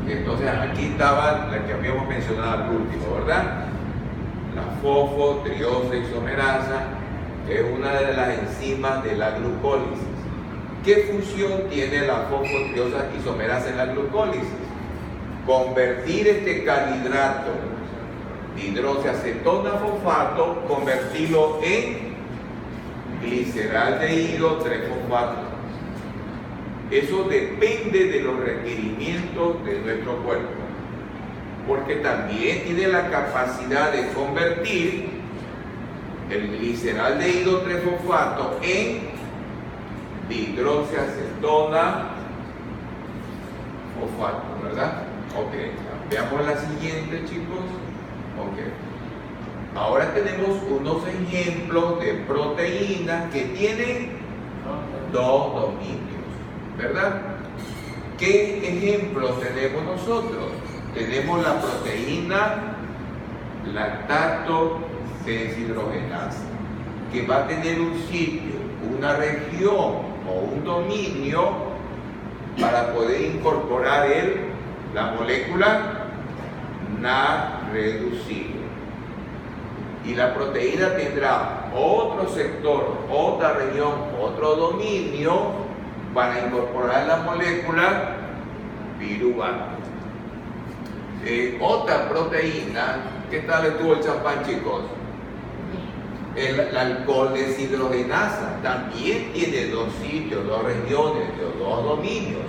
Entonces, aquí estaba la que habíamos mencionado al último, ¿verdad? La fosfotriosa isomerasa es una de las enzimas de la glucólisis. ¿Qué función tiene la fosfotriosa isomerasa en la glucólisis? Convertir este carbohidrato hidroxiacetona fosfato, convertirlo en gliceraldehído 3-fosfato. Eso depende de los requerimientos de nuestro cuerpo, porque también tiene la capacidad de convertir el gliceraldehído 3-fosfato en hidroxiacetona fosfato, ¿verdad? Ok, veamos la siguiente, chicos. Ok, ahora tenemos unos ejemplos de proteínas que tienen dos dominios, ¿verdad? ¿Qué ejemplos tenemos nosotros? Tenemos la proteína lactato deshidrogenasa, que va a tener un sitio, una región o un dominio para poder incorporar la molécula NAD reducido. Y la proteína tendrá otro sector, otra región, otro dominio para incorporar la molécula piruvato. Otra proteína, ¿qué tal estuvo el champán, chicos? El alcohol deshidrogenasa también tiene dos sitios, dos regiones, dos dominios.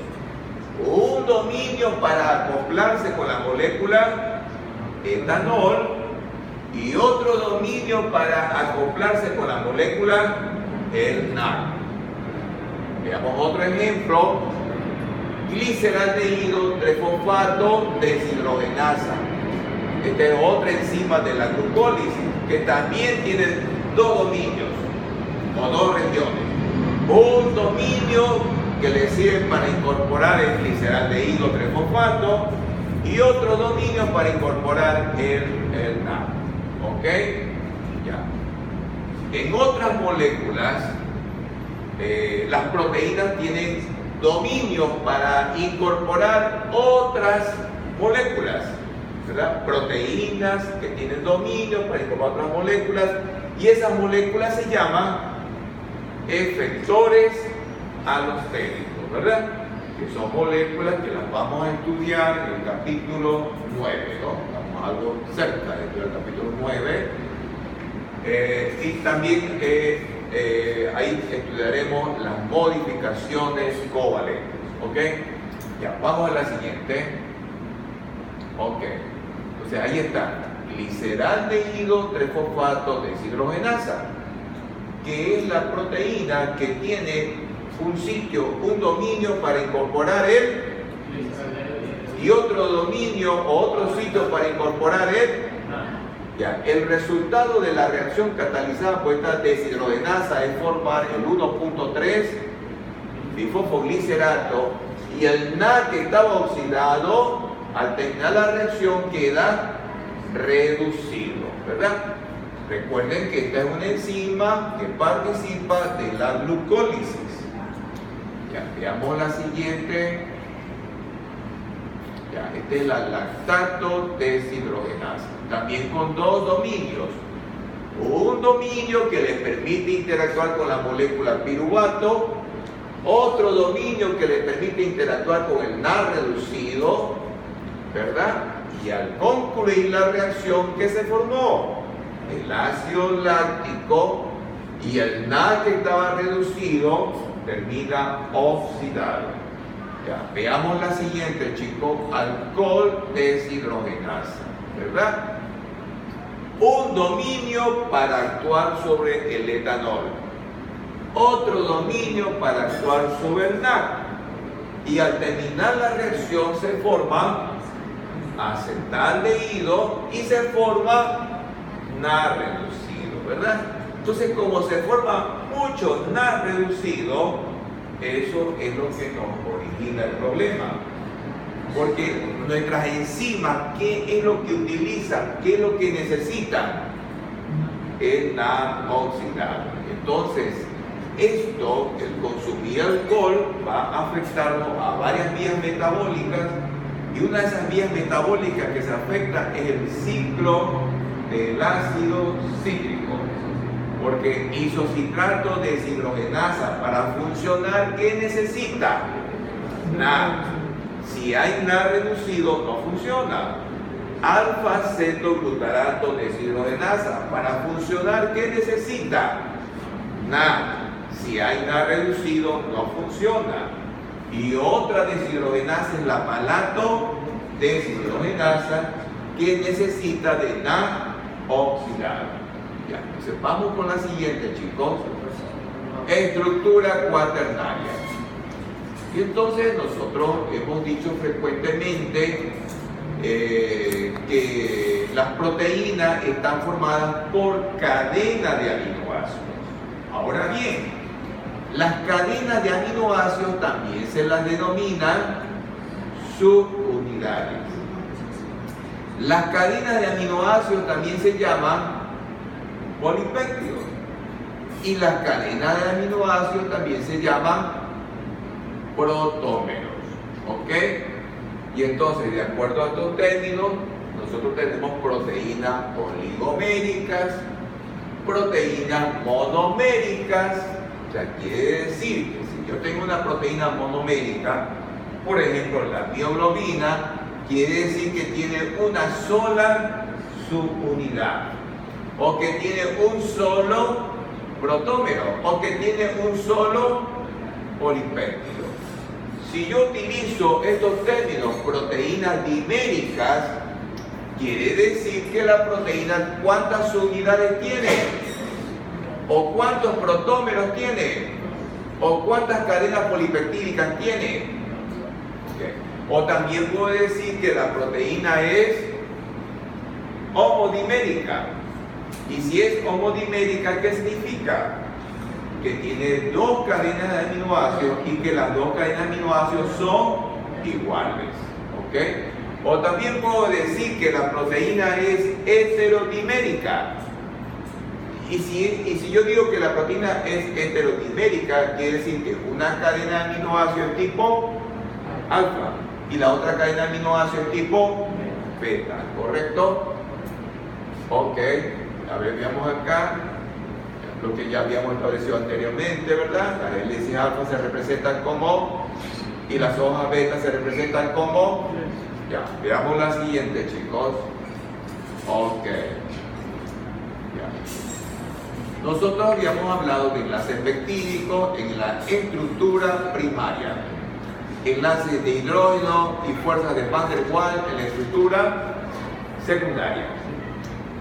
Un dominio para acoplarse con la molécula etanol y otro dominio para acoplarse con la molécula el NAC. Veamos otro ejemplo: gliceraldehído trifosfato deshidrogenasa. Esta es otra enzima de la glucólisis que también tiene dos dominios o dos regiones. Un dominio que le sirve para incorporar el gliceraldehído trifosfato y otro dominio para incorporar el NAC. ¿Ok? Ya. En otras moléculas, las proteínas tienen dominios para incorporar otras moléculas, ¿verdad? Proteínas que tienen dominios para incorporar otras moléculas, y esas moléculas se llaman efectores alostéricos, ¿verdad? Que son moléculas que las vamos a estudiar en el capítulo 9, ¿no? Estamos algo cerca del capítulo 9. Y también ahí estudiaremos las modificaciones covalentes, ¿ok? Ya, vamos a la siguiente. Ok, entonces ahí está, gliceraldehído trifosfato deshidrogenasa, que es la proteína que tiene un sitio, un dominio para incorporar el y otro dominio o otro sitio para incorporar el. Ya, el resultado de la reacción catalizada por esta deshidrogenasa es formar el 1.3 bifosfoglicerato, y el NAC que estaba oxidado al terminar la reacción queda reducido, ¿verdad? Recuerden que esta es una enzima que participa de la glucólisis. Ya, veamos la siguiente. Ya, esta es la lactato deshidrogenasa, también con dos dominios. Un dominio que le permite interactuar con la molécula piruvato, otro dominio que le permite interactuar con el NAC reducido, ¿verdad? Y al concluir la reacción, ¿qué se formó? El ácido láctico y el NAC que estaba reducido termina oxidado. Ya, veamos la siguiente, chicos: alcohol deshidrogenasa, ¿verdad? Un dominio para actuar sobre el etanol, otro dominio para actuar sobre el NAC, y al terminar la reacción se forma acetaldehído y se forma NAC reducido, ¿verdad? Entonces, como se forma mucho NAC reducido, eso es lo que nos origina el problema. Porque nuestras enzimas, ¿qué es lo que utilizan? ¿Qué es lo que necesitan? El NAC oxidado. Entonces, esto, el consumir alcohol, va a afectarnos a varias vías metabólicas, y una de esas vías metabólicas que se afecta es el ciclo del ácido cítrico. Porque isocitrato deshidrogenasa, para funcionar, ¿qué necesita? NAC. Si hay NAC reducido, no funciona. Alfa-cetoglutarato deshidrogenasa, para funcionar, ¿qué necesita? NAC. Si hay NAC reducido, no funciona. Y otra deshidrogenasa es la palato deshidrogenasa, que necesita de NAC oxidado. Ya, entonces vamos con la siguiente, chicos. Estructura cuaternaria. Y entonces nosotros hemos dicho frecuentemente que las proteínas están formadas por cadenas de aminoácidos. Ahora bien, las cadenas de aminoácidos también se las denominan subunidades. Las cadenas de aminoácidos también se llaman polipéptidos, y las cadenas de aminoácidos también se llaman protómeros, ¿ok? Y entonces, de acuerdo a estos términos, nosotros tenemos proteínas oligoméricas, proteínas monoméricas. O sea, quiere decir que si yo tengo una proteína monomérica, por ejemplo la mioglobina, quiere decir que tiene una sola subunidad, o que tiene un solo protómero, o que tiene un solo polipéptido. Si yo utilizo estos términos, proteínas diméricas, quiere decir que la proteína, ¿cuántas unidades tiene? ¿O cuántos protómeros tiene? ¿O cuántas cadenas polipeptídicas tiene? Okay. O también puedo decir que la proteína es homodimérica. Y si es homodimérica, ¿qué significa? Que tiene dos cadenas de aminoácidos y que las dos cadenas de aminoácidos son iguales. ¿Okay? O también puedo decir que la proteína es heterodimérica. Y si yo digo que la proteína es heterodimérica, quiere decir que una cadena de aminoácidos tipo alfa y la otra cadena de aminoácidos tipo beta, ¿correcto? Ok, a ver, veamos acá lo que ya habíamos establecido anteriormente, ¿verdad? Las hélices alfa se representan como y las hojas beta se representan como. Ya, veamos la siguiente, chicos. Ok. Ya. Nosotros habíamos hablado de enlaces peptídicos en la estructura primaria, enlaces de hidrógeno y fuerzas de Van der Waals en la estructura secundaria.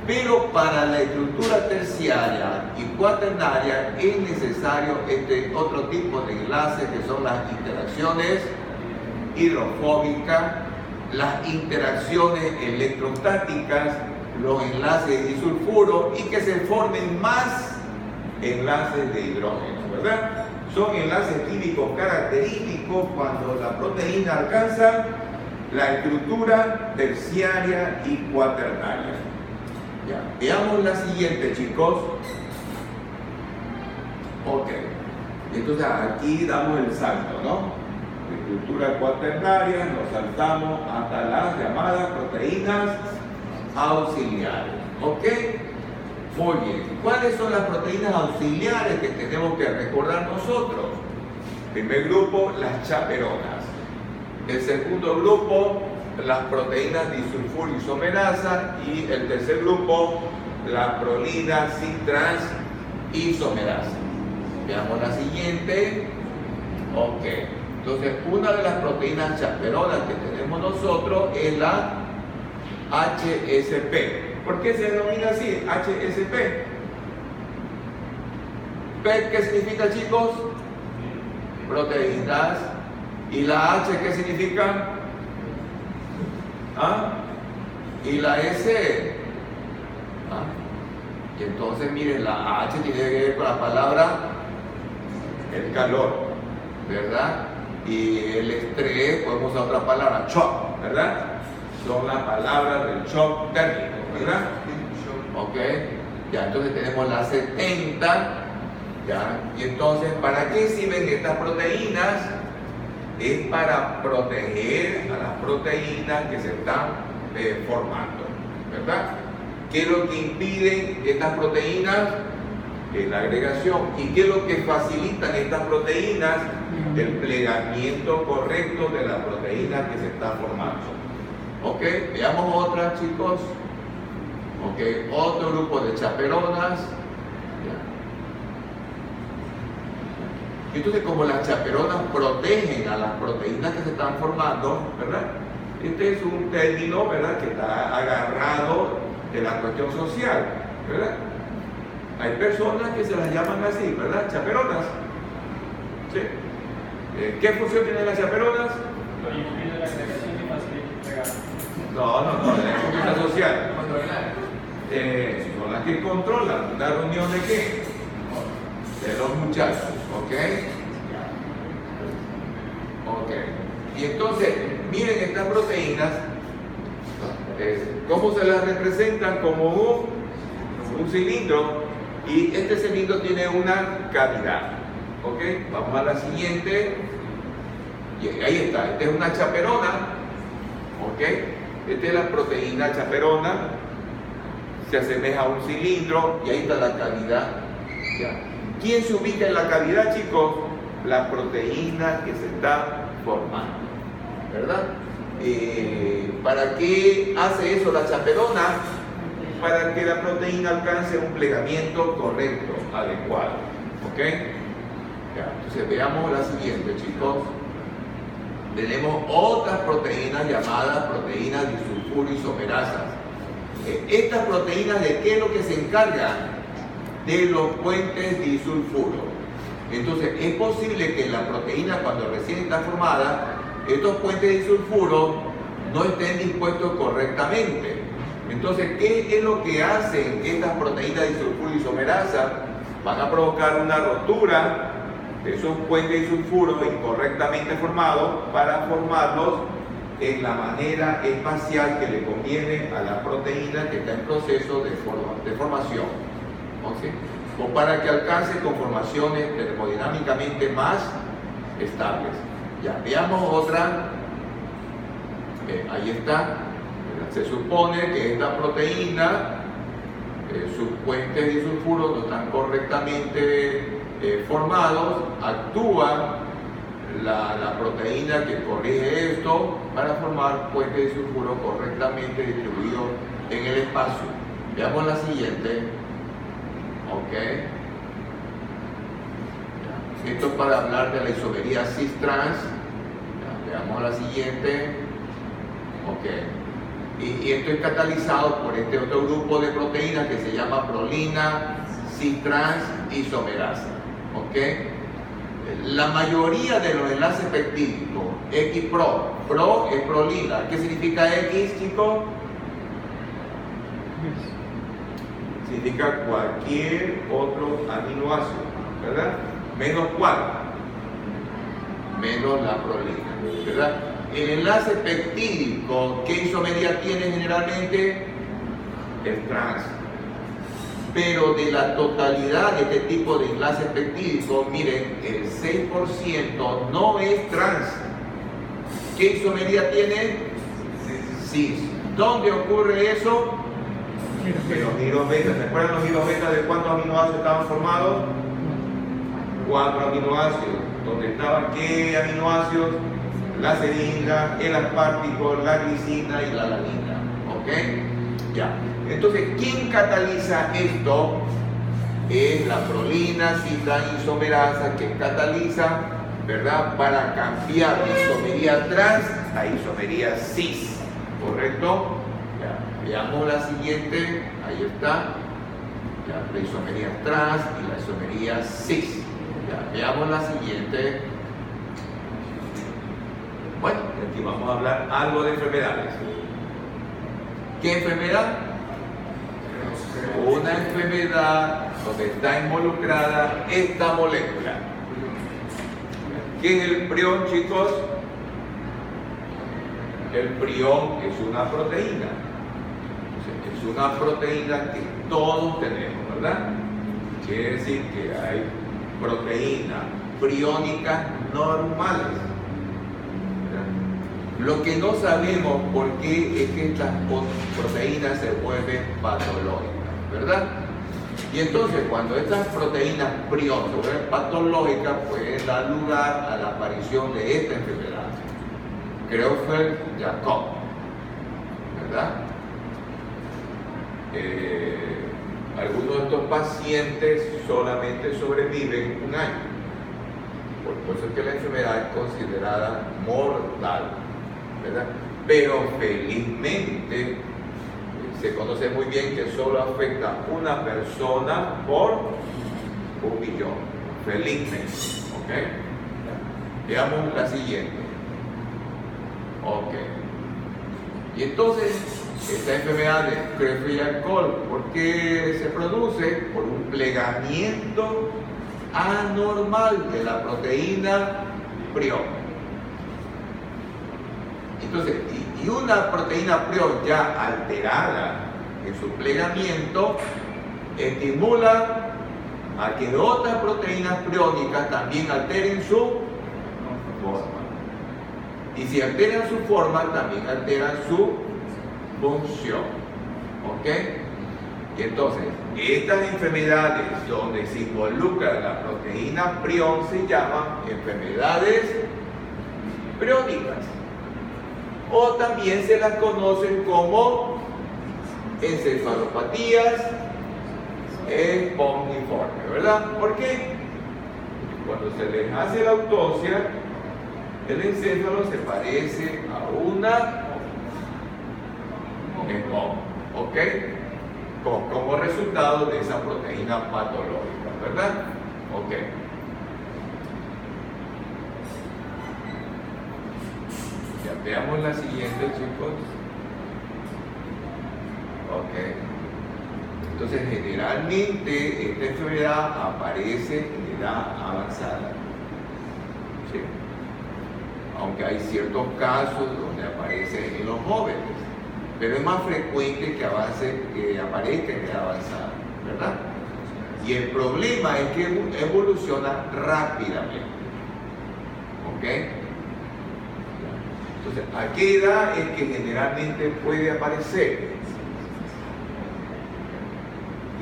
Pero para la estructura terciaria y cuaternaria es necesario este otro tipo de enlaces, que son las interacciones hidrofóbicas, las interacciones electrostáticas, los enlaces de disulfuro, y que se formen más enlaces de hidrógeno, ¿verdad? Son enlaces químicos característicos cuando la proteína alcanza la estructura terciaria y cuaternaria. Ya. Veamos la siguiente, chicos. Ok. Entonces aquí damos el salto, ¿no? Estructura cuaternaria, nos saltamos hasta las llamadas proteínas auxiliares. ¿Ok? Muy bien. ¿Cuáles son las proteínas auxiliares que tenemos que recordar nosotros? Primer grupo, las chaperonas. El segundo grupo, las proteínas disulfuro isomerasa. Y el tercer grupo, la prolina cis-trans isomerasa. Veamos la siguiente. Ok. Entonces, una de las proteínas chaperonas que tenemos nosotros es la HSP. ¿Por qué se denomina así? HSP. P, ¿qué significa, chicos? Proteínas. ¿Y la H qué significa? ¿Ah? ¿Y la S? ¿Ah? Y entonces, miren, la H tiene que ver con la palabra el calor, ¿verdad? Y el estrés, podemos usar otra palabra, shock, ¿verdad? Son las palabras del shock térmico, ¿verdad? Ok, ya, entonces tenemos la 70, ya, y entonces, ¿para qué sirven estas proteínas? Es para proteger a las proteínas que se están formando, ¿verdad? ¿Qué es lo que impide estas proteínas? La agregación. ¿Y qué es lo que facilitan estas proteínas? El plegamiento correcto de la proteína que se está formando. Ok, veamos otras, chicos. Ok, otro grupo de chaperonas. Entonces, como las chaperonas protegen a las proteínas que se están formando, ¿verdad? Este es un término, ¿verdad?, que está agarrado de la cuestión social, ¿verdad? Hay personas que se las llaman así, ¿verdad? Chaperonas. ¿Sí? ¿Qué función tienen las chaperonas? No, la conducta social. Son las que controlan la reunión de qué? De los muchachos, ¿ok? Ok. Y entonces, miren estas proteínas, ¿cómo se las representan? Como un cilindro, y este cilindro tiene una cavidad, ¿ok? Vamos a la siguiente, y ahí está, esta es una chaperona, ¿ok? Esta es la proteína chaperona, se asemeja a un cilindro y ahí está la cavidad. ¿Ya? ¿Quién se ubica en la cavidad, chicos? La proteína que se está formando, ¿verdad? ¿Para qué hace eso la chaperona? Para que la proteína alcance un plegamiento correcto, adecuado. ¿Ok? Ya, entonces veamos la siguiente, chicos. Tenemos otras proteínas llamadas proteínas disulfuro isomerasas. Estas proteínas, ¿de qué es lo que se encargan? De los puentes disulfuro. Entonces, es posible que la proteína, cuando recién está formada, estos puentes disulfuro no estén dispuestos correctamente. Entonces, ¿qué es lo que hacen estas proteínas disulfuro isomerasas? Van a provocar una rotura de esos puentes disulfuro incorrectamente formados para formarlos en la manera espacial que le conviene a la proteína que está en proceso de formación. ¿Okay? O para que alcance conformaciones termodinámicamente más estables. Ya, veamos otra. Ahí está. Se supone que esta proteína, sus puentes disulfuro no están correctamente formados, actúa la proteína que corrige esto para formar puentes disulfuro correctamente distribuidos en el espacio. Veamos la siguiente. Ok. Esto es para hablar de la isomería cis-trans. Veamos la siguiente. Ok. Y esto es catalizado por este otro grupo de proteínas que se llama prolina cis-trans isomerasa. ¿Ok? La mayoría de los enlaces peptídicos, X-Pro, Pro es prolina. ¿Qué significa X, chicos? Significa cualquier otro aminoácido, ¿verdad? ¿Menos cuál? Menos la prolina, ¿verdad? El enlace peptídico, ¿qué isomería tiene generalmente? El trans. Pero de la totalidad de este tipo de enlaces peptídicos, miren, el 6% no es trans. ¿Qué isomería tiene? Cis. ¿Dónde ocurre eso? En los giros beta. ¿Se acuerdan los giros beta de cuántos aminoácidos estaban formados? 4 aminoácidos. ¿Dónde estaban qué aminoácidos? La serina, el aspartico, la glicina y la alanina. ¿Ok? Ya. Entonces, ¿quién cataliza esto? Es la prolina cis-trans isomerasa que cataliza, ¿verdad? Para cambiar de isomería trans a isomería cis. ¿Correcto? Ya. Veamos la siguiente. Ahí está. Ya, la isomería trans y la isomería cis. Ya. Veamos la siguiente. Bueno, aquí vamos a hablar algo de enfermedades. ¿Qué enfermedad? Una enfermedad donde está involucrada esta molécula. ¿Qué es el prión, chicos? El prión es una proteína. Es una proteína que todos tenemos, ¿verdad? Quiere decir que hay proteínas priónicas normales. Lo que no sabemos por qué es que estas proteínas se vuelven patológicas, ¿verdad? Y entonces cuando estas proteínas prión se vuelven patológicas, pueden dar lugar a la aparición de esta enfermedad. Creutzfeldt-Jakob, ¿verdad? Algunos de estos pacientes solamente sobreviven un año. Por eso es que la enfermedad es considerada mortal, ¿verdad? Pero felizmente se conoce muy bien que solo afecta a una persona por 1 millón. Felizmente. ¿Ok? Veamos la siguiente. Ok. Y entonces, esta enfermedad de Creutzfeldt-Jakob, ¿por qué se produce? Por un plegamiento anormal de la proteína prión. Entonces, y una proteína prión ya alterada en su plegamiento estimula a que otras proteínas priónicas también alteren su forma. Y si alteran su forma, también alteran su función. ¿Ok? Y entonces, estas enfermedades donde se involucra la proteína prión se llaman enfermedades priónicas. O también se las conocen como encefalopatías espongiformes, ¿verdad? ¿Por qué? Cuando se les hace la autopsia, el encéfalo se parece a una esponja, ¿ok? Como resultado de esa proteína patológica, ¿verdad? Ok. Ya veamos la siguiente, chicos. Ok. Entonces, generalmente esta enfermedad aparece en edad avanzada. ¿Sí? Aunque hay ciertos casos donde aparece en los jóvenes, pero es más frecuente que aparezca en edad avanzada, ¿verdad? Y el problema es que evoluciona rápidamente. ¿Ok? Entonces, ¿a qué edad es que generalmente puede aparecer?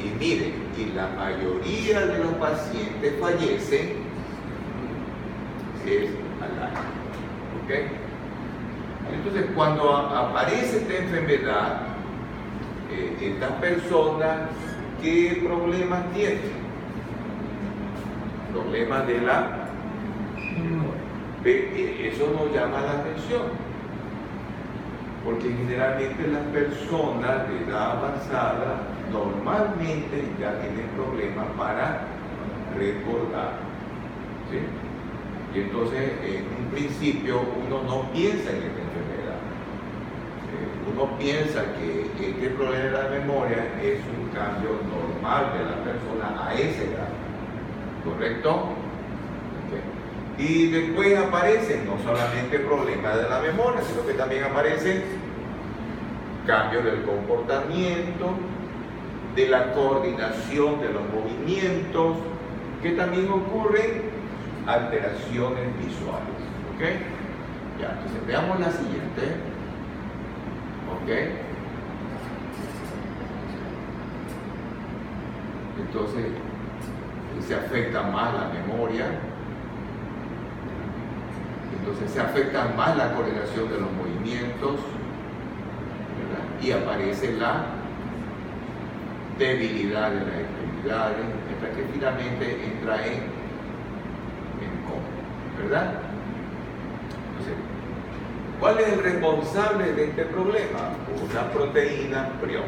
Y miren, y la mayoría de los pacientes fallecen es al año. ¿Ok? Entonces, cuando aparece esta enfermedad, estas personas, ¿qué problemas tienen? Problemas de la... Eso nos llama la atención, porque generalmente las personas de edad avanzada normalmente ya tienen problemas para recordar, ¿sí? Y entonces, en un principio, uno no piensa en esta enfermedad. Uno piensa que este problema de la memoria es un cambio normal de la persona a esa edad, ¿correcto? Okay. Y después aparecen no solamente problemas de la memoria, sino que también aparecen cambios del comportamiento, de la coordinación de los movimientos, que también ocurren alteraciones visuales. ¿Ok? Ya, entonces veamos la siguiente. ¿Ok? Entonces, se afecta más la memoria, entonces se afecta más la coordinación de los movimientos, ¿verdad? Y aparece la debilidad de las extremidades, hasta que finalmente entra en coma, ¿verdad? Entonces, ¿cuál es el responsable de este problema? Una proteína prión.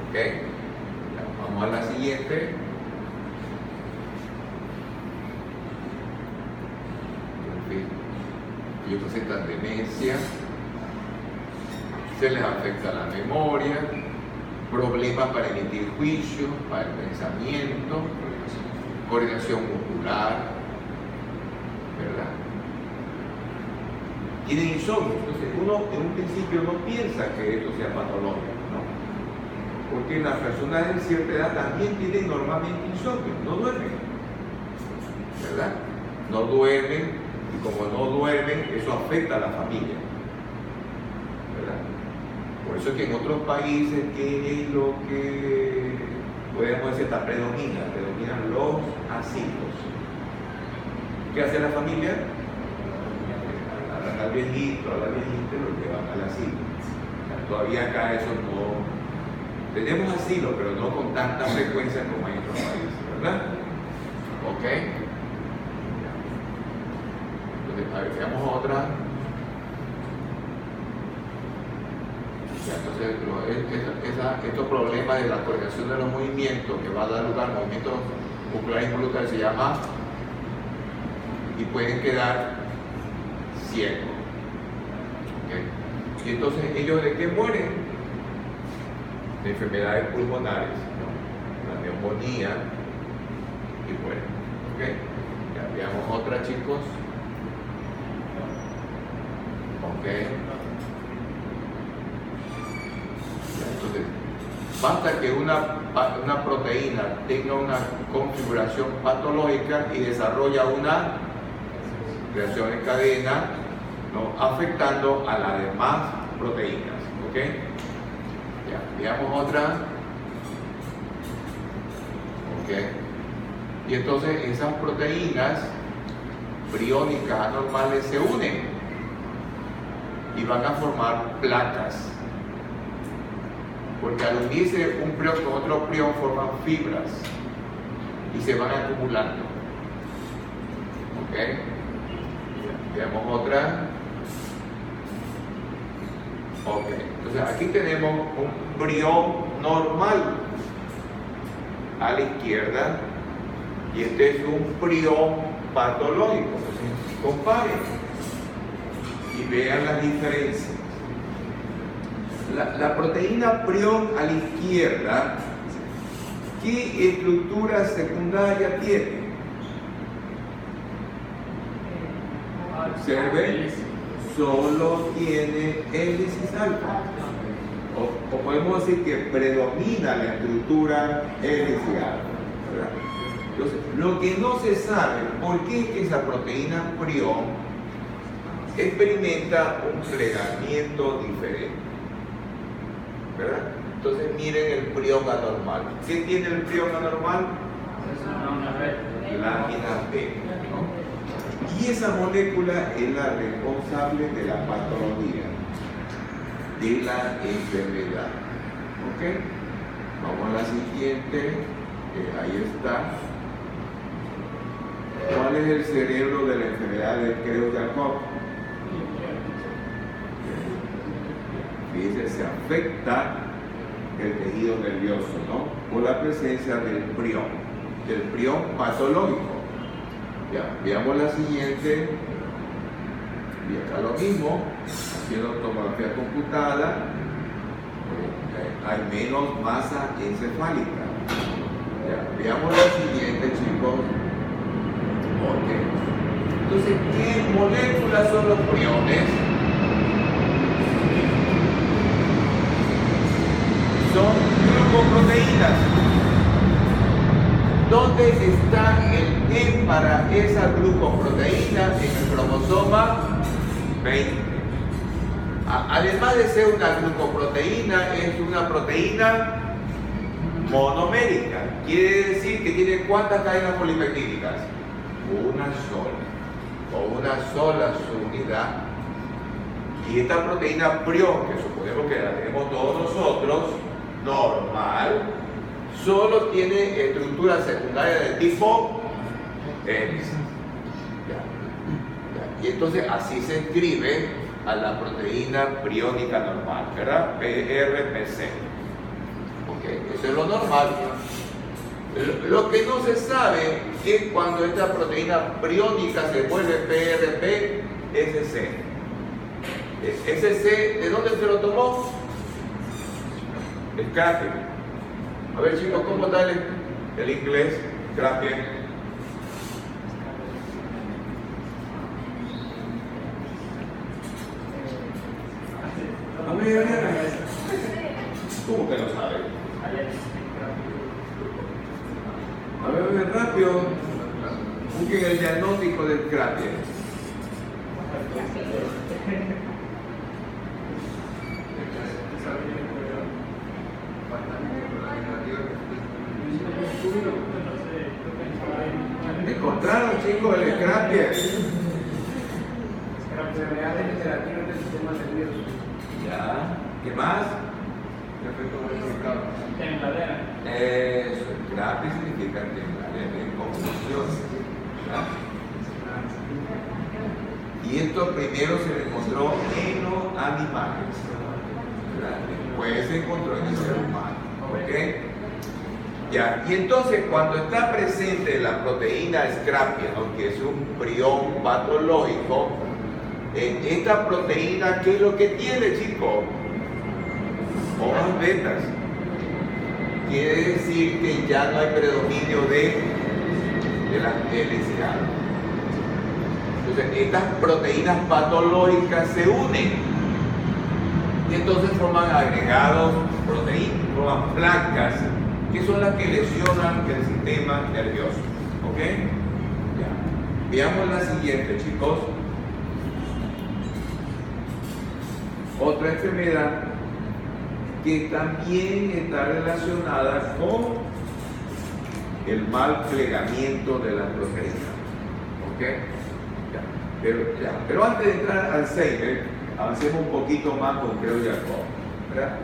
¿Ok? Ya, vamos a la siguiente. Ellos presentan demencia, se les afecta la memoria, problemas para emitir juicios, para el pensamiento, coordinación muscular, ¿verdad? Tienen insomnio. Entonces uno en un principio no piensa que esto sea patológico, ¿no? Porque las personas de cierta edad también tienen normalmente insomnio, no duermen, ¿verdad? No duermen, y como no duermen, eso afecta a la familia, ¿verdad? Por eso es que en otros países tienen lo que podemos decir hasta predominan los asilos. ¿Qué hace la familia? Agarran al viejito, a la viejita y lo llevan al asilo. O sea, todavía acá eso no... Tenemos asilo, pero no con tanta frecuencia como en otros países, ¿verdad? ¿Ok? Entonces, a ver, veamos otra. Entonces, estos problemas de la coordinación de los movimientos que va a dar lugar a movimientos musculares involuntarios se llama y pueden quedar ciegos. ¿Okay? Y entonces, ¿ellos de qué mueren? De enfermedades pulmonares, ¿no? La neumonía y mueren. ¿Okay? Ya veamos otra, chicos. ¿Ok? Entonces, basta que una proteína tenga una configuración patológica y desarrolla una reacción en cadena, ¿no? Afectando a las demás proteínas. ¿Ok? Ya, veamos otra. Ok. Y entonces esas proteínas priónicas anormales se unen y van a formar placas. Porque al unirse un prión con otro prión forman fibras y se van acumulando. ¿Ok? Veamos otra. Ok, entonces aquí tenemos un prión normal a la izquierda y este es un prión patológico. Entonces, comparen y vean las diferencias. La proteína prión a la izquierda, ¿qué estructura secundaria tiene? Observen, solo tiene hélices alfa. O podemos decir que predomina la estructura hélice alfa, ¿verdad? Entonces, lo que no se sabe, ¿por qué es que esa proteína prión experimenta un plegamiento diferente? ¿Verdad? Entonces miren el prión anormal. ¿Qué tiene el prión anormal? Lámina B, ¿no? Y esa molécula es la responsable de la patología, de la enfermedad. ¿Ok? Vamos a la siguiente. Ahí está. ¿Cuál es el cerebro de la enfermedad de Creutzfeldt-Jakob? Fíjense, se afecta el tejido nervioso, ¿no? Por la presencia del prión patológico. Ya, veamos la siguiente. Y acá lo mismo, haciendo tomografía computada, hay menos masa encefálica. Ya, veamos la siguiente, chicos. Ok. Entonces, ¿qué moléculas son los priones? Son glucoproteínas. ¿Dónde está el gen para esa glucoproteína? En el cromosoma 20. Además de ser una glucoproteína, es una proteína monomérica. Quiere decir que tiene ¿cuántas cadenas polipeptídicas? Una sola. O una sola subunidad. Y esta proteína prión, que suponemos que la tenemos todos nosotros, normal, solo tiene estructura secundaria de tipo hélice. Y entonces así se escribe a la proteína priónica normal, ¿verdad? PRPC. Ok, eso es lo normal. Lo que no se sabe es cuando esta proteína priónica se vuelve PRP-SC. SC, ¿de dónde se lo tomó? Scrapie. A ver, chicos, ¿cómo está el inglés? Scrapie. A ver. ¿Cómo que lo sabe? A ver, rápido. Busquen el diagnóstico del Scrapie. ¿Encontraron, chicos, el Scrapie? Enfermedades degenerativas del sistema nervioso. Ya. ¿Qué más? Tembladera. Eso, Scrapie significa tembladera, en confusión. Y esto primero se le encontró en los animales. Después se encontró en el ser humano. ¿Ok? Ya, y entonces cuando está presente la proteína Scrapie, ¿no? Que es un prión patológico, esta proteína, ¿qué es lo que tiene, chicos? Hojas betas. Quiere decir que ya no hay predominio de la hélice alfa. Entonces, estas proteínas patológicas se unen y entonces forman agregados proteínas, forman placas, que son las que lesionan el sistema nervioso. ¿Ok? Ya. Veamos la siguiente, chicos. Otra enfermedad que también está relacionada con el mal plegamiento de la proteína. ¿Ok? Pero antes de entrar al Alzheimer, avancemos un poquito más con Creutzfeldt-Jakob, ¿verdad?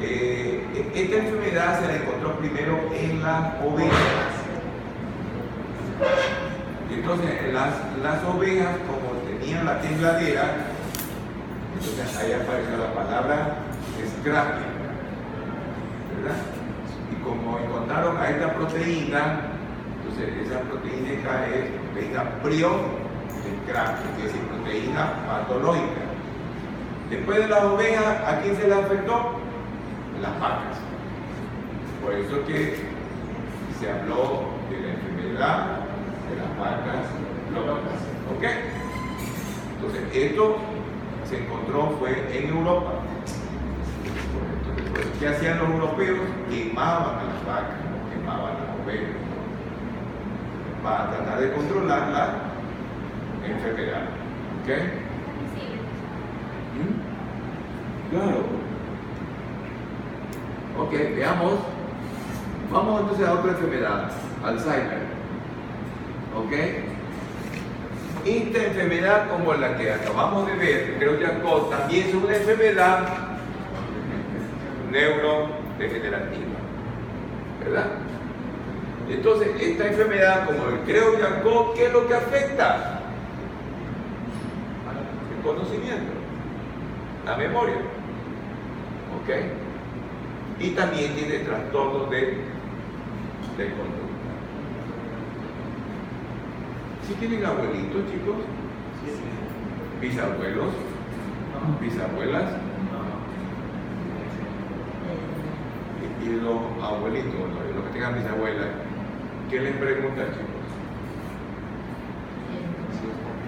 Esta enfermedad se la encontró primero en las ovejas. Entonces, las ovejas, como tenían la tembladera, entonces ahí apareció la palabra scraping, ¿verdad? Y como encontraron a esta proteína, entonces esa proteína es proteína scraping, que es proteína patológica. Después de las ovejas, ¿a quién se le afectó? Las vacas. Por eso que se habló de la enfermedad de las vacas locas. ¿Ok? Entonces, esto se encontró fue en Europa. Entonces, ¿qué hacían los europeos? Quemaban a las vacas, quemaban a las ovejas, para tratar de controlar la enfermedad. ¿Ok? Claro. Ok, veamos. Vamos entonces a otra enfermedad, Alzheimer. ¿Ok? Esta enfermedad, como la que acabamos de ver, Creutzfeldt-Jakob, también es una enfermedad neurodegenerativa, ¿verdad? Entonces, esta enfermedad, como el Creutzfeldt-Jakob, ¿qué es lo que afecta? El conocimiento, la memoria, ¿ok? Y también tiene trastornos de conducta. ¿Sí tienen abuelitos, chicos? ¿Bisabuelos? ¿Bisabuelas? Y los abuelitos, los que tengan bisabuelas, ¿qué les preguntan, chicos?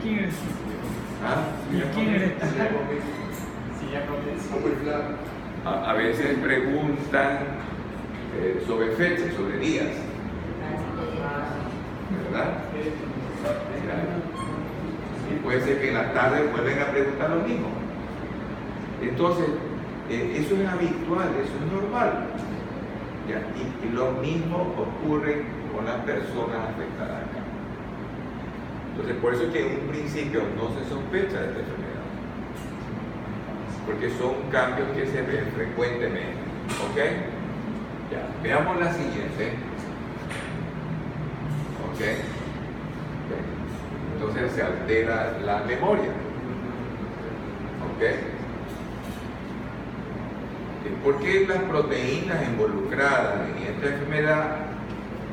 ¿Quién eres? ¿Ah? ¿Quién eres? Si ya comienza. A veces preguntan sobre fechas, sobre días, ¿verdad? Y puede ser que en la tarde vuelven a preguntar lo mismo. Entonces, eso es habitual, eso es normal. ¿Ya? Y lo mismo ocurre con las personas afectadas acá. Entonces, por eso es que en un principio no se sospecha de esta enfermedad, porque son cambios que se ven frecuentemente. ¿Ok? Ya, veamos la siguiente. ¿Ok? Entonces se altera la memoria. ¿Ok? ¿Por qué las proteínas involucradas en esta enfermedad?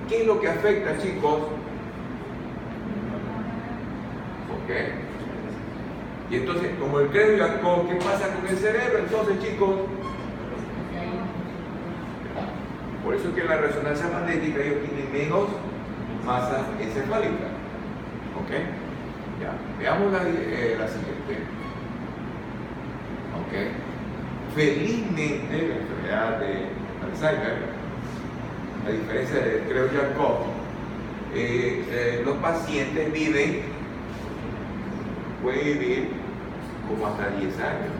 ¿Qué es lo que afecta, chicos? ¿Ok? Y entonces, como el Creutzfeldt-Jakob, ¿qué pasa con el cerebro? Entonces, chicos, por eso es que en la resonancia magnética ellos tienen menos masa encefálica. ¿Ok? Ya, veamos la siguiente. ¿Ok? Felizmente, la enfermedad de Alzheimer, a diferencia del Creutzfeldt-Jakob, los pacientes pueden vivir como hasta 10 años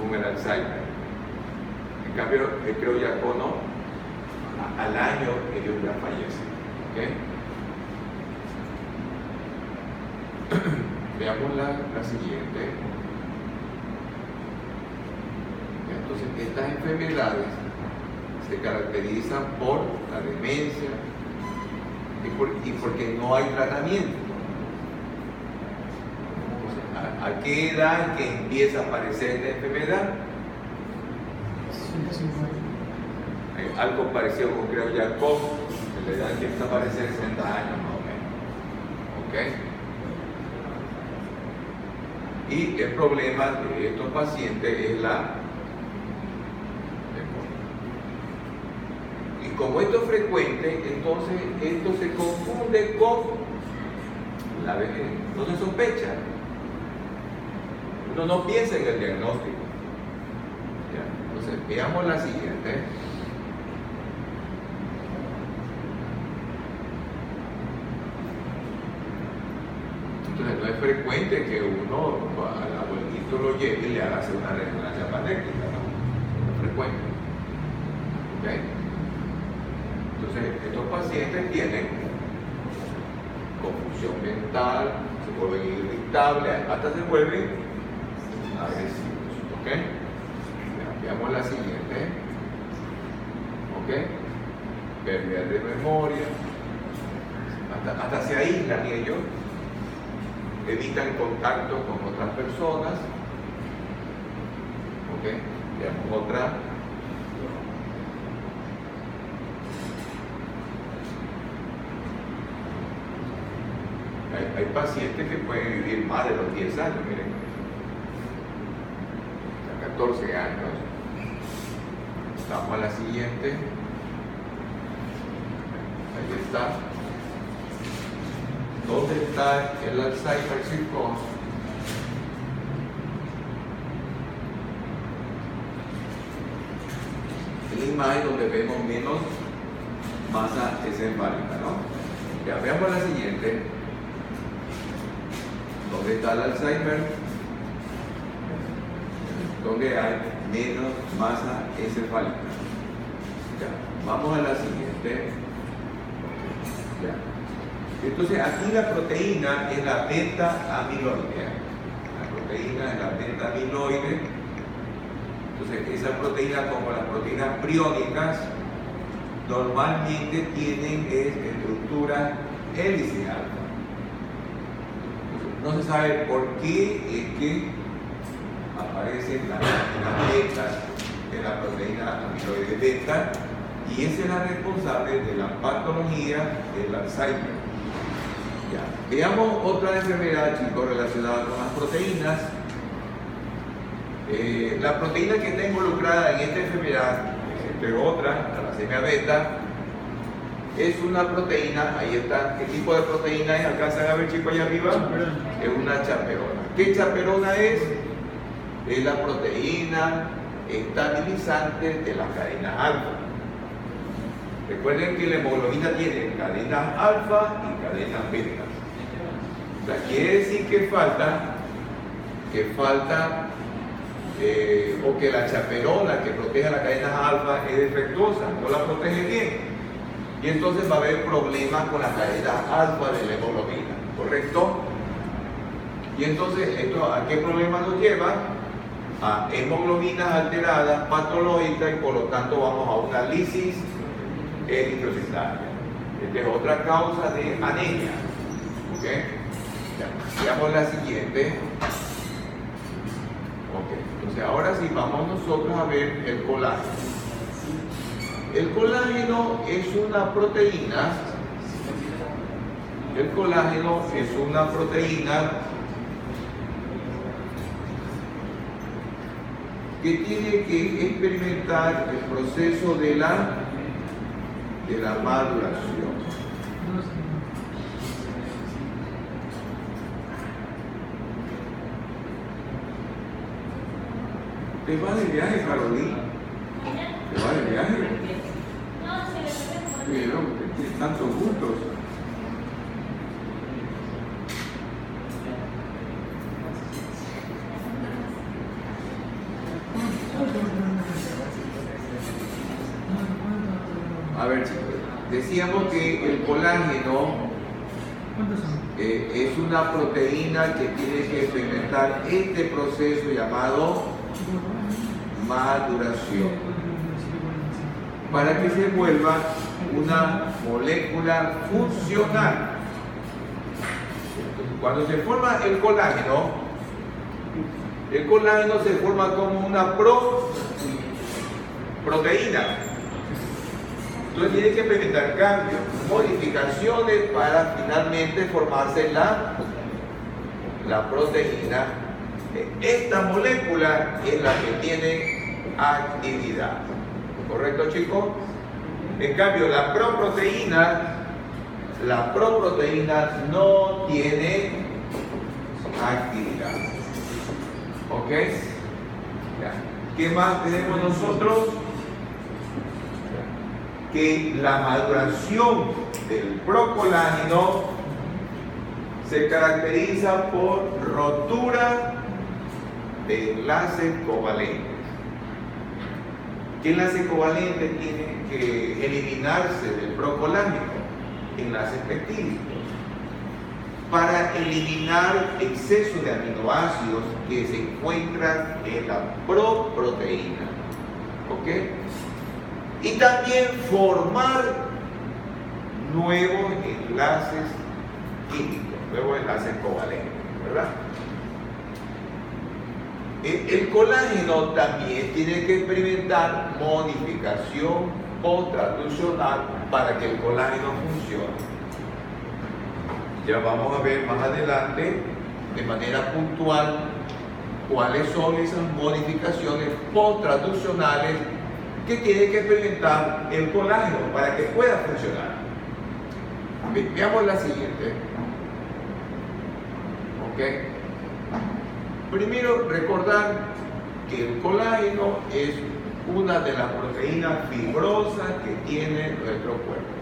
con el Alzheimer. En cambio, el Creutzfeldt-Jakob no, al año ellos ya fallecen. ¿Okay? Veamos la siguiente. Entonces, estas enfermedades se caracterizan por la demencia y porque no hay tratamiento. ¿A qué edad que empieza a aparecer esta enfermedad? Algo parecido con Creutzfeldt-Jakob, en la edad que empieza a aparecer 60 años más o menos. ¿Ok? Y el problema de estos pacientes es la memoria. Y como esto es frecuente, entonces esto se confunde con la vejez. No se sospecha. Uno no piensa en el diagnóstico. ¿Ya? Entonces, veamos la siguiente. Entonces, no es frecuente que uno al abuelito lo lleve y le haga hacer una resonancia magnética, ¿no? frecuente. ¿Ok? Entonces, estos pacientes tienen confusión mental, se vuelven irritables, hasta se vuelven agresivos. ¿Ok? Veamos la siguiente. ¿Ok? Pérdida de memoria, hasta se aíslan ellos, evitan contacto con otras personas. ¿Ok? Veamos otra. Hay pacientes que pueden vivir más de los 10 años, miren, hasta 14 años. Vamos a la siguiente. Ahí está. ¿Dónde está el Alzheimer psicosis? En la imagen donde vemos menos masa encefálica, ¿no? Ya veamos la siguiente. ¿Dónde está el Alzheimer? Donde hay menos masa encefálica. Ya, vamos a la siguiente. Ya. Entonces aquí la proteína es la beta-amiloide. La proteína es la beta-amiloide. Entonces esa proteína, como las proteínas priónicas, normalmente tienen estructura hélice alfa. No se sabe por qué es que aparecen las betas de la proteína amiloide beta, y esa es la responsable de la patología del Alzheimer. Ya. Veamos otra enfermedad, chicos, relacionada con las proteínas. La proteína que está involucrada en esta enfermedad, entre otras, la thalassemia beta, es una proteína, ahí está, ¿qué tipo de proteína es? ¿Alcanzan a ver, chicos, allá arriba? Es una chaperona. ¿Qué chaperona es? Es la proteína estabilizante de las cadenas alfa. Recuerden que la hemoglobina tiene cadenas alfa y cadenas beta. O sea, quiere decir que falta o que la chaperona que protege las cadenas alfa es defectuosa, no la protege bien. Y entonces va a haber problemas con las cadenas alfa de la hemoglobina, ¿correcto? Y entonces, ¿esto a qué problema nos lleva? A hemoglobinas alteradas, patológicas, y por lo tanto vamos a una lisis eritrocitaria. Esta es otra causa de anemia. ¿Ok? Ya, veamos la siguiente. Ok, entonces ahora sí vamos nosotros a ver el colágeno. El colágeno es una proteína. El colágeno es una proteína que tiene que experimentar el proceso de la maduración. ¿Te vas de viaje, Carolina? ¿Te vas de viaje? Pero tienes tantos gustos. A ver, chicos, decíamos que el colágeno es una proteína que tiene que experimentar este proceso llamado maduración para que se vuelva una molécula funcional. Cuando se forma el colágeno se forma como una proteína. Entonces tiene que experimentar cambios, modificaciones para finalmente formarse la proteína. Esta molécula es la que tiene actividad. ¿Correcto, chicos? En cambio, la proproteína no tiene actividad. ¿Ok? Ya. ¿Qué más tenemos nosotros? Que la maduración del procolágeno se caracteriza por rotura de enlaces covalentes. ¿Qué enlace covalente tiene que eliminarse del procolágeno? Enlaces peptídicos. Para eliminar exceso de aminoácidos que se encuentran en la proteína. ¿Ok? Y también formar nuevos enlaces químicos, nuevos enlaces covalentes, ¿verdad? El colágeno también tiene que experimentar modificación post-traduccional para que el colágeno funcione. Ya vamos a ver más adelante de manera puntual cuáles son esas modificaciones post-traduccionales que tiene que experimentar el colágeno para que pueda funcionar. Veamos la siguiente. ¿Ok? Primero, recordar que el colágeno es una de las proteínas fibrosas que tiene nuestro cuerpo.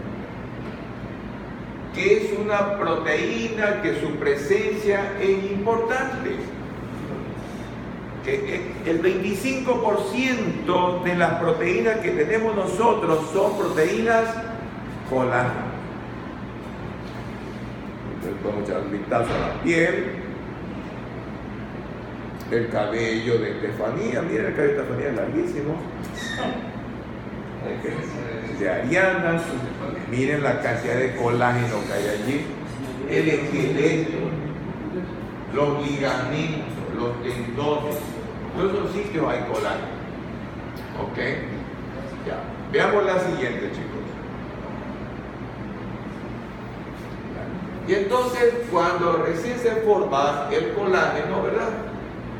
Que es una proteína que su presencia es importante. Que el 25% de las proteínas que tenemos nosotros son proteínas colágeno. Entonces podemos echar un vistazo a la piel, el cabello de Estefanía. Miren, el cabello de Estefanía es larguísimo. De Ariana, miren la cantidad de colágeno que hay allí, el esqueleto, los ligamentos, los tendones, todos esos sitios hay colágeno. ¿Ok? Ya. Veamos la siguiente, chicos. Y entonces, cuando recién se forma el colágeno, ¿verdad?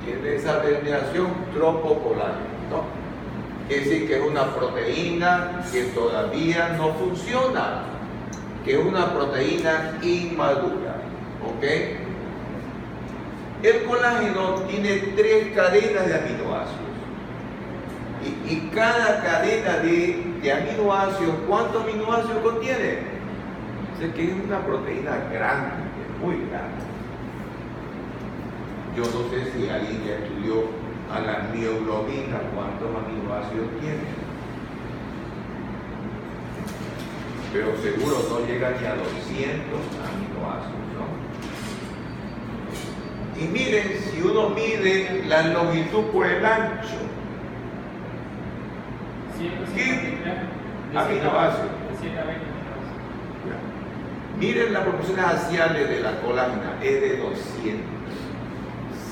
Tiene esa denominación tropocolágeno, ¿no? Es decir, que es una proteína que todavía no funciona, que es una proteína inmadura. ¿Ok? El colágeno tiene 3 cadenas de aminoácidos. Y cada cadena de aminoácidos, ¿cuántos aminoácidos contiene? O sea, que es una proteína grande, muy grande. Yo no sé si alguien ya estudió a la mioglobina, ¿cuántos aminoácidos tiene? Pero seguro no llega ni a 200 aminoácidos, ¿no? Y miren, si uno mide la longitud por el ancho, ¿qué aminoácidos? Miren las proporciones axiales de la colágena, es de 200.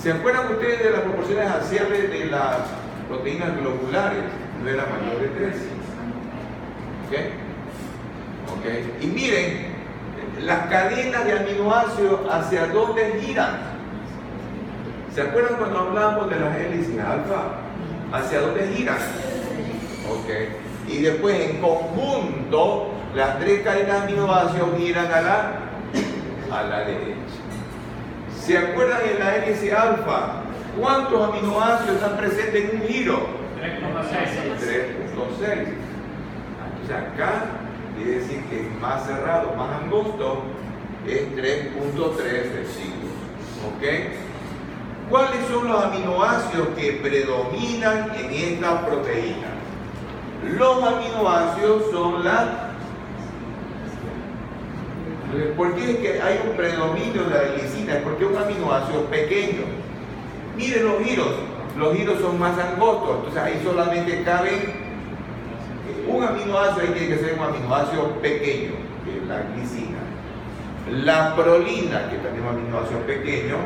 ¿Se acuerdan ustedes de las proporciones axiales de las proteínas globulares? No era mayor de 3. ¿Ok? ¿Ok? Y miren, las cadenas de aminoácidos, ¿hacia dónde giran? ¿Se acuerdan cuando hablamos de las hélices alfa? ¿Hacia dónde giran? ¿Ok? Y después, en conjunto, las 3 cadenas de aminoácidos giran a la derecha. ¿Se acuerdan en la hélice alfa? ¿Cuántos aminoácidos están presentes en un giro? 3.6. Entonces acá quiere decir que es más cerrado, más angosto, es 3.3 residuos. ¿Ok? ¿Cuáles son los aminoácidos que predominan en esta proteína? Los aminoácidos son ¿por qué es que hay un predominio de la glicina? Es porque es un aminoácido pequeño. Miren los giros son más angostos, entonces ahí solamente cabe un aminoácido, ahí tiene que ser un aminoácido pequeño, que es la glicina. La prolina, que también es un aminoácido pequeño,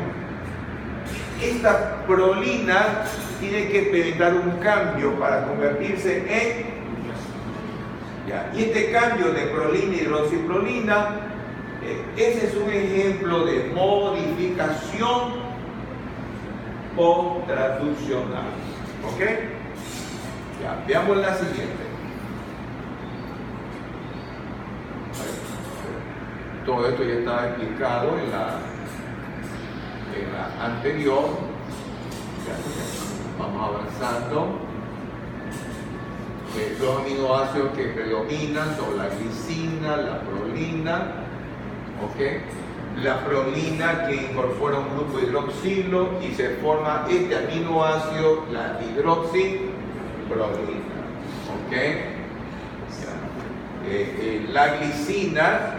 esta prolina tiene que experimentar un cambio para convertirse en... Ya, y este cambio de prolina y hidroxiprolina, ese es un ejemplo de modificación post-traduccional. ¿Ok? Ya, veamos la siguiente. Todo esto ya estaba explicado en la anterior. Ya, vamos avanzando. Los aminoácidos que predominan son la glicina, la prolina. ¿Ok? La prolina que incorpora un grupo hidroxilo y se forma este aminoácido, la hidroxiprolina. ¿Ok? La glicina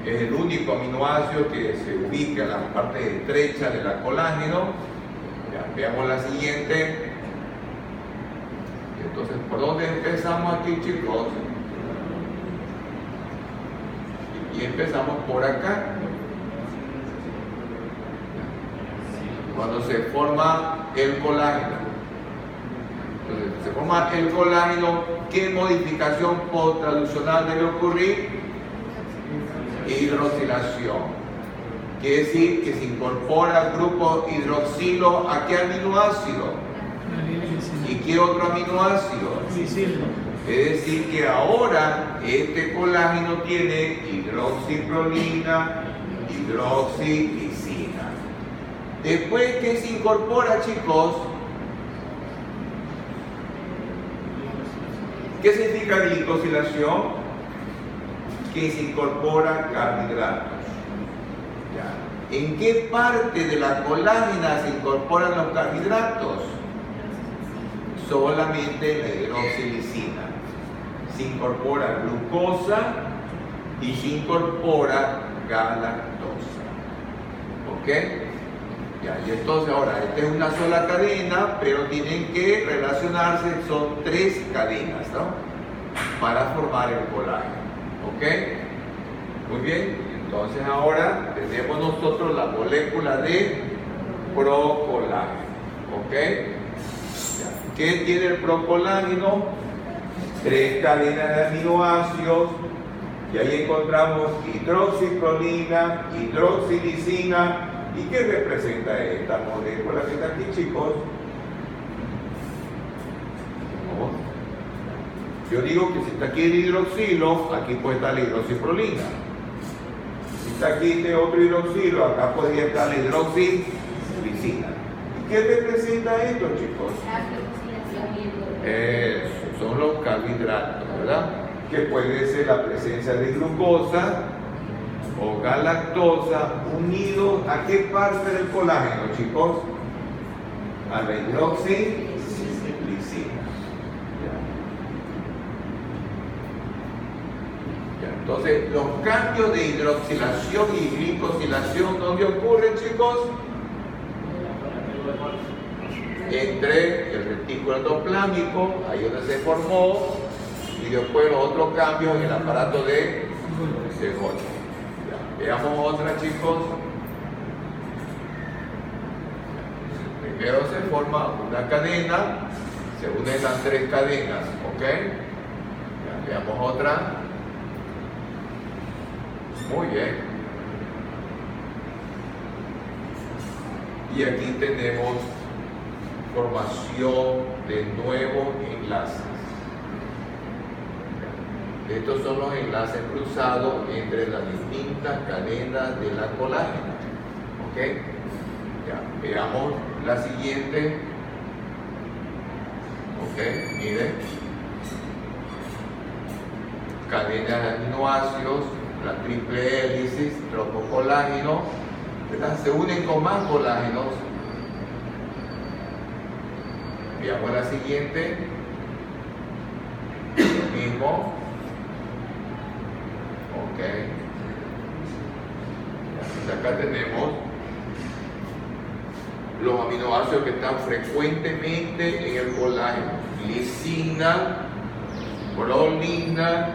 es el único aminoácido que se ubica en la parte estrecha de la colágeno. Ya, veamos la siguiente. Entonces, ¿por dónde empezamos aquí, chicos? Y empezamos por acá. Cuando se forma el colágeno. Entonces, se forma el colágeno, ¿qué modificación post-traduccional debe ocurrir? Hidroxilación. Quiere decir que se incorpora al grupo hidroxilo ¿a qué aminoácido? ¿Y qué otro aminoácido? Es decir que ahora este colágeno tiene hidroxiprolina, hidroxilisina. Después, ¿qué se incorpora, chicos? ¿Qué significa glicosilación? Que se incorpora carbohidratos. Ya. ¿En qué parte de la colágena se incorporan los carbohidratos? Solamente en la hidroxilisina. Se incorpora glucosa y se incorpora galactosa. ¿Ok? Ya, y entonces ahora, esta es una sola cadena, pero tienen que relacionarse, son 3 cadenas, ¿no? Para formar el colágeno. ¿Ok? Muy bien, entonces ahora tenemos nosotros la molécula de procolágeno. ¿Ok? Ya. ¿Qué tiene el procolágeno? 3 cadenas de aminoácidos, y ahí encontramos hidroxiprolina, hidroxilisina. ¿Y qué representa esta molécula que está aquí, chicos? Yo digo que si está aquí el hidroxilo, aquí puede estar la hidroxiprolina. Si está aquí este otro hidroxilo, acá podría estar la hidroxilisina. ¿Y qué representa esto, chicos? Eso, son los carbohidratos, ¿verdad? Que puede ser la presencia de glucosa o galactosa unidos ¿a qué parte del colágeno, chicos? A la hidroxilisina. Entonces, los cambios de hidroxilación y glicosilación, ¿dónde ocurren, chicos? Entre el retículo endoplámico, ahí donde se formó, y después los otros cambios en el aparato de Golgi. Veamos otra, chicos. Primero se forma una cadena, se unen las 3 cadenas, ¿ok? Ya, veamos otra. Muy bien. Y aquí tenemos formación de nuevos enlaces. Estos son los enlaces cruzados entre las distintas cadenas de la colágena. ¿Ok? Ya, veamos la siguiente. Ok, miren. Cadenas de aminoácidos, la triple hélice, tropocolágeno, ¿verdad? Se unen con más colágenos. Veamos la siguiente. Lo mismo. Ok. Entonces acá tenemos los aminoácidos que están frecuentemente en el colágeno: lisina, prolina,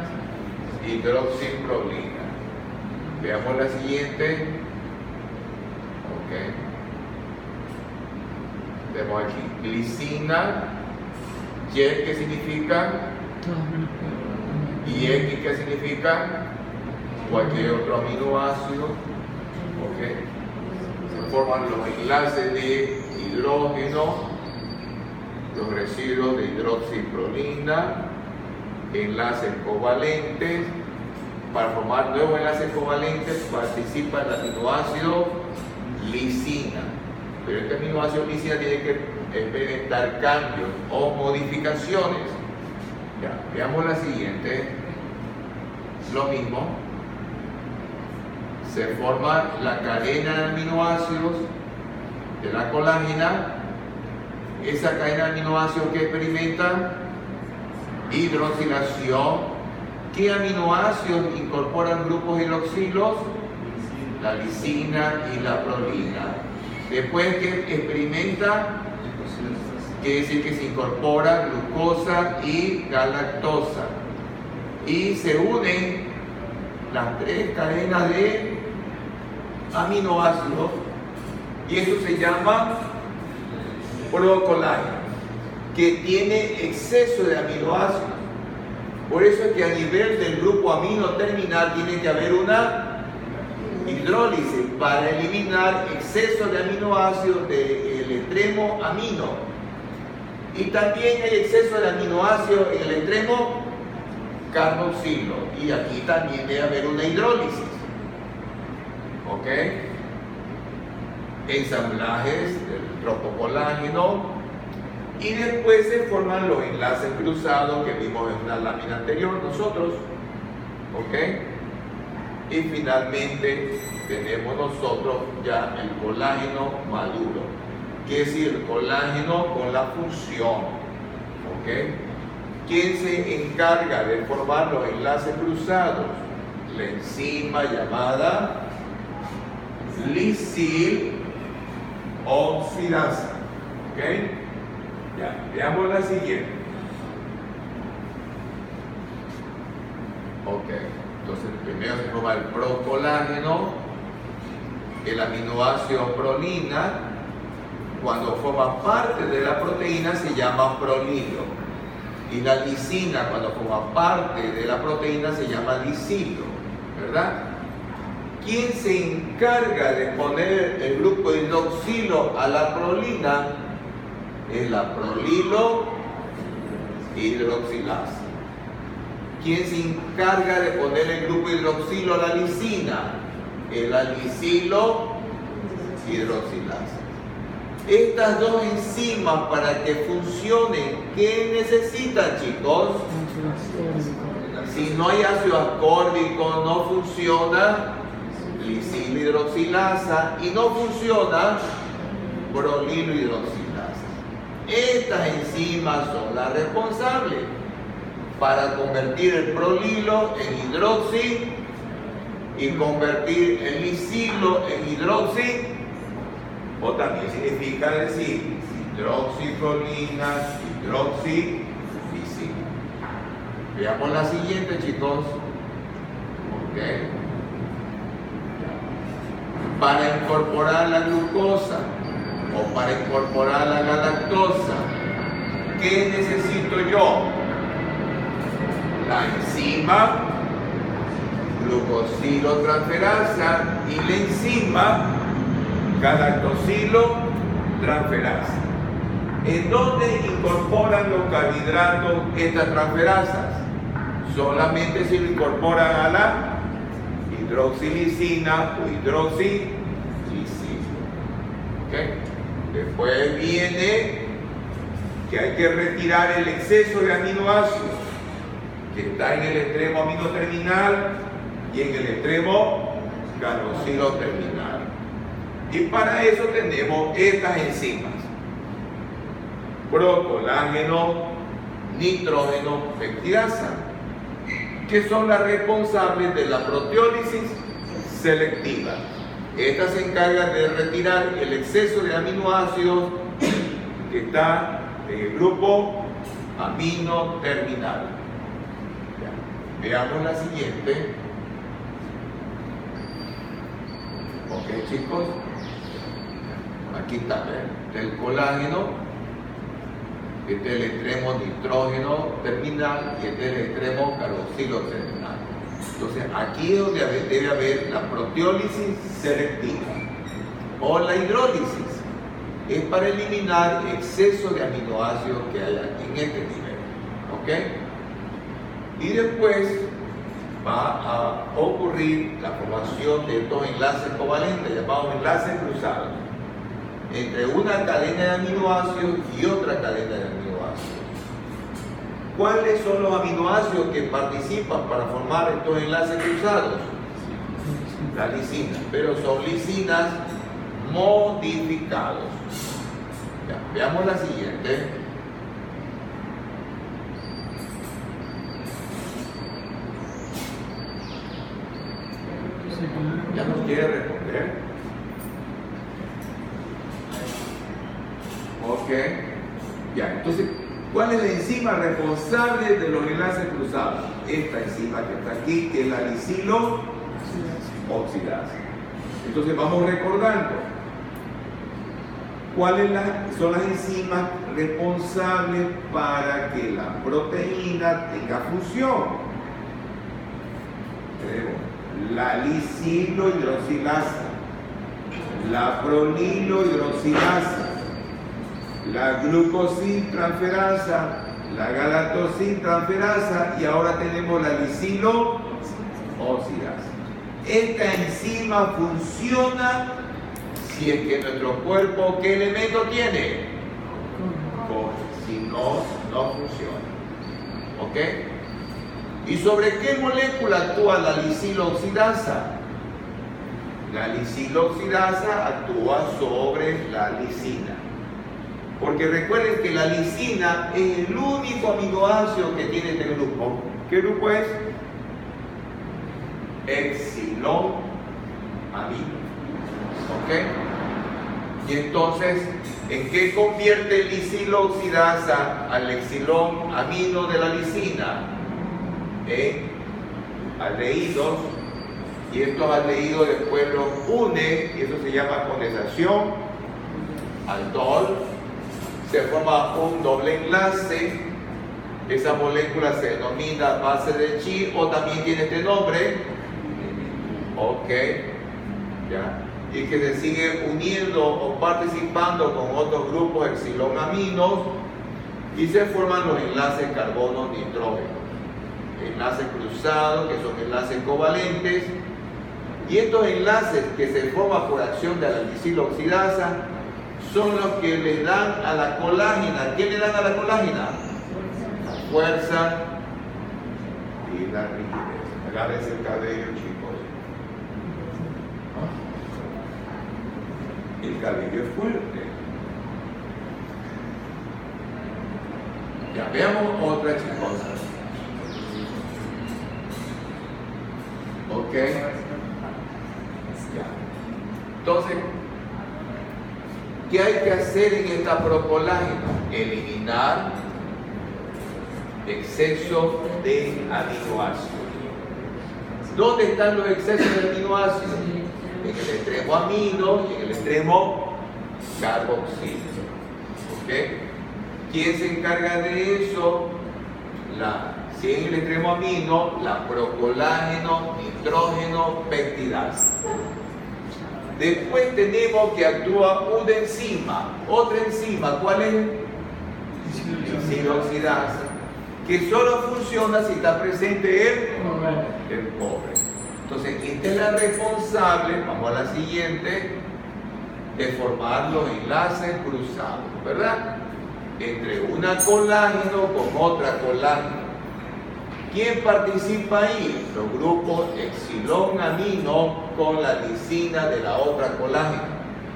hidroxiprolina. Veamos la siguiente. Ok. Vemos aquí glicina, Y, ¿qué significa? Y X, ¿qué significa? Cualquier otro aminoácido. Ok. Se forman los enlaces de hidrógeno, los residuos de hidroxiprolina, enlaces covalentes. Para formar nuevos enlaces covalentes participa el aminoácido lisina. Pero este aminoácido lisina tiene que experimentar cambios o modificaciones. Ya, veamos la siguiente. Lo mismo. Se forma la cadena de aminoácidos de la colágena. esa cadena de aminoácidos que experimenta hidroxilación. ¿Qué aminoácidos incorporan grupos hidroxilos? La lisina y la prolina. Después que experimenta, quiere decir que se incorpora glucosa y galactosa. Y se unen las tres cadenas de aminoácidos y eso se llama procolágeno, que tiene exceso de aminoácidos. Por eso es que a nivel del grupo amino terminal tiene que haber una hidrólisis para eliminar exceso de aminoácidos del extremo amino. Y también hay exceso de aminoácidos en el extremo carboxilo. Y aquí también debe haber una hidrólisis. ¿Ok? Ensamblajes del tropocolágeno. Y después se forman los enlaces cruzados que vimos en una lámina anterior nosotros. ¿Ok? Y finalmente tenemos nosotros ya el colágeno maduro, que es decir, el colágeno con la función. ¿Ok? ¿Quién se encarga de formar los enlaces cruzados? La enzima llamada lisil oxidasa. ¿Ok? Ya, veamos la siguiente. Ok, entonces primero se forma el procolágeno, el aminoácido prolina. Cuando forma parte de la proteína se llama prolilo. Y la lisina, cuando forma parte de la proteína, se llama lisilo, ¿verdad? ¿Quién se encarga de poner el grupo hidroxilo a la prolina? Es la prolilo hidroxilasa. ¿Quién se encarga de poner el grupo hidroxilo a la lisina? Es la lisilo hidroxilasa. Estas dos enzimas, para que funcionen, ¿qué necesitan, chicos? Si no hay ácido ascórbico, no funciona lisilo hidroxilasa y no funciona prolilo hidroxilasa. Estas enzimas son las responsables para convertir el prolilo en hidroxi y convertir el lisilo en hidroxi, o también significa decir hidroxiprolina, hidroxilisilo. Veamos la siguiente, chicos. Ok. Para incorporar la glucosa o para incorporar la galactosa, ¿qué necesito yo? La enzima glucosilotransferasa y la enzima galactosilo transferasa. ¿En dónde incorporan los carbohidratos estas transferasas? Solamente se lo incorporan a la hidroxilisina o hidroxilisilo. ¿Okay? Después viene que hay que retirar el exceso de aminoácidos que está en el extremo amino terminal y en el extremo carboxilo terminal. Y para eso tenemos estas enzimas: procolágeno, nitrógeno, peptidasa, que son las responsables de la proteólisis selectiva. Estas se encargan de retirar el exceso de aminoácidos que está en el grupo amino terminal. Ya. Veamos la siguiente. Ok, chicos. Aquí está, ¿ven? El colágeno, este es el extremo nitrógeno terminal y este es el extremo carboxilo terminal. Entonces, aquí es donde debe haber la proteólisis selectiva o la hidrólisis. Es para eliminar exceso de aminoácidos que hay aquí en este nivel. ¿Ok? Y después va a ocurrir la formación de estos enlaces covalentes, llamados enlaces cruzados, entre una cadena de aminoácidos y otra cadena de aminoácidos. ¿Cuáles son los aminoácidos que participan para formar estos enlaces cruzados? La lisina, pero son lisinas modificados. Ya, veamos la siguiente. Ya nos quiere responder. Ok. Ya, entonces, ¿cuál es la enzima responsable de los enlaces cruzados? Esta enzima que está aquí, que es la lisilo oxidasa. Entonces vamos recordando. ¿Cuáles son las enzimas responsables para que la proteína tenga función? Tenemos la lisilohidroxilasa, la prolilohidroxilasa, la glucosiltransferasa, la galactosiltransferasa y ahora tenemos la lisilohidroxilasa. Esta enzima funciona si es que nuestro cuerpo, ¿qué elemento tiene? Cobre. Si no, no funciona. ¿Ok? ¿Y sobre qué molécula actúa la lisilohidroxilasa? La lisilohidroxilasa actúa sobre la lisina. Porque recuerden que la lisina es el único aminoácido que tiene este grupo. ¿Qué grupo es? Epsilon amino. ¿Ok? Y entonces, ¿en qué convierte lisilohidroxilasa al epsilon amino de la lisina? En aldehídos. Y estos aldehídos después los une, y eso se llama condensación, aldol. Se forma un doble enlace. Esa molécula se denomina base de Chi o también tiene este nombre. Ok, ya. Y que se sigue uniendo o participando con otros grupos epsilonaminos y se forman los enlaces carbono-nitrógeno. Enlaces cruzados, que son enlaces covalentes. Y estos enlaces que se forman por acción de la lisilohidroxilasa son los que le dan a la colágena. ¿Qué le dan a la colágena? La fuerza y la rigidez. Agárrense el cabello, chicos. El cabello es fuerte. Ya, veamos otra cosa. Ok. Ya. Entonces, ¿qué hay que hacer en esta procolágena? Eliminar exceso de aminoácidos. ¿Dónde están los excesos de aminoácidos? En el extremo amino y en el extremo carboxilo. ¿Ok? ¿Quién se encarga de eso? Si en el extremo amino, la procolágeno, nitrógeno, peptidasa. Después tenemos que actúa una enzima. Otra enzima, ¿cuál es? Lisilohidroxilasa. Que solo funciona si está presente el cobre. Entonces, esta es la responsable, vamos a la siguiente, de formar los enlaces cruzados, ¿verdad? Entre una colágeno con otra colágeno. ¿Quién participa ahí? Los grupos epsilon amino con la lisina de la otra colágeno.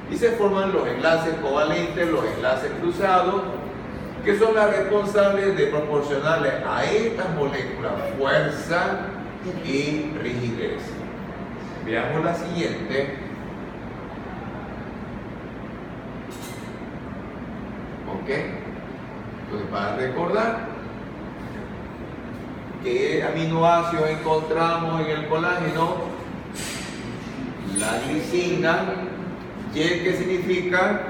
Y se forman los enlaces covalentes, los enlaces cruzados, que son las responsables de proporcionarle a estas moléculas fuerza y rigidez. Veamos la siguiente. ¿Ok? Entonces, para recordar, ¿qué aminoácidos encontramos en el colágeno? La glicina. ¿Y qué significa?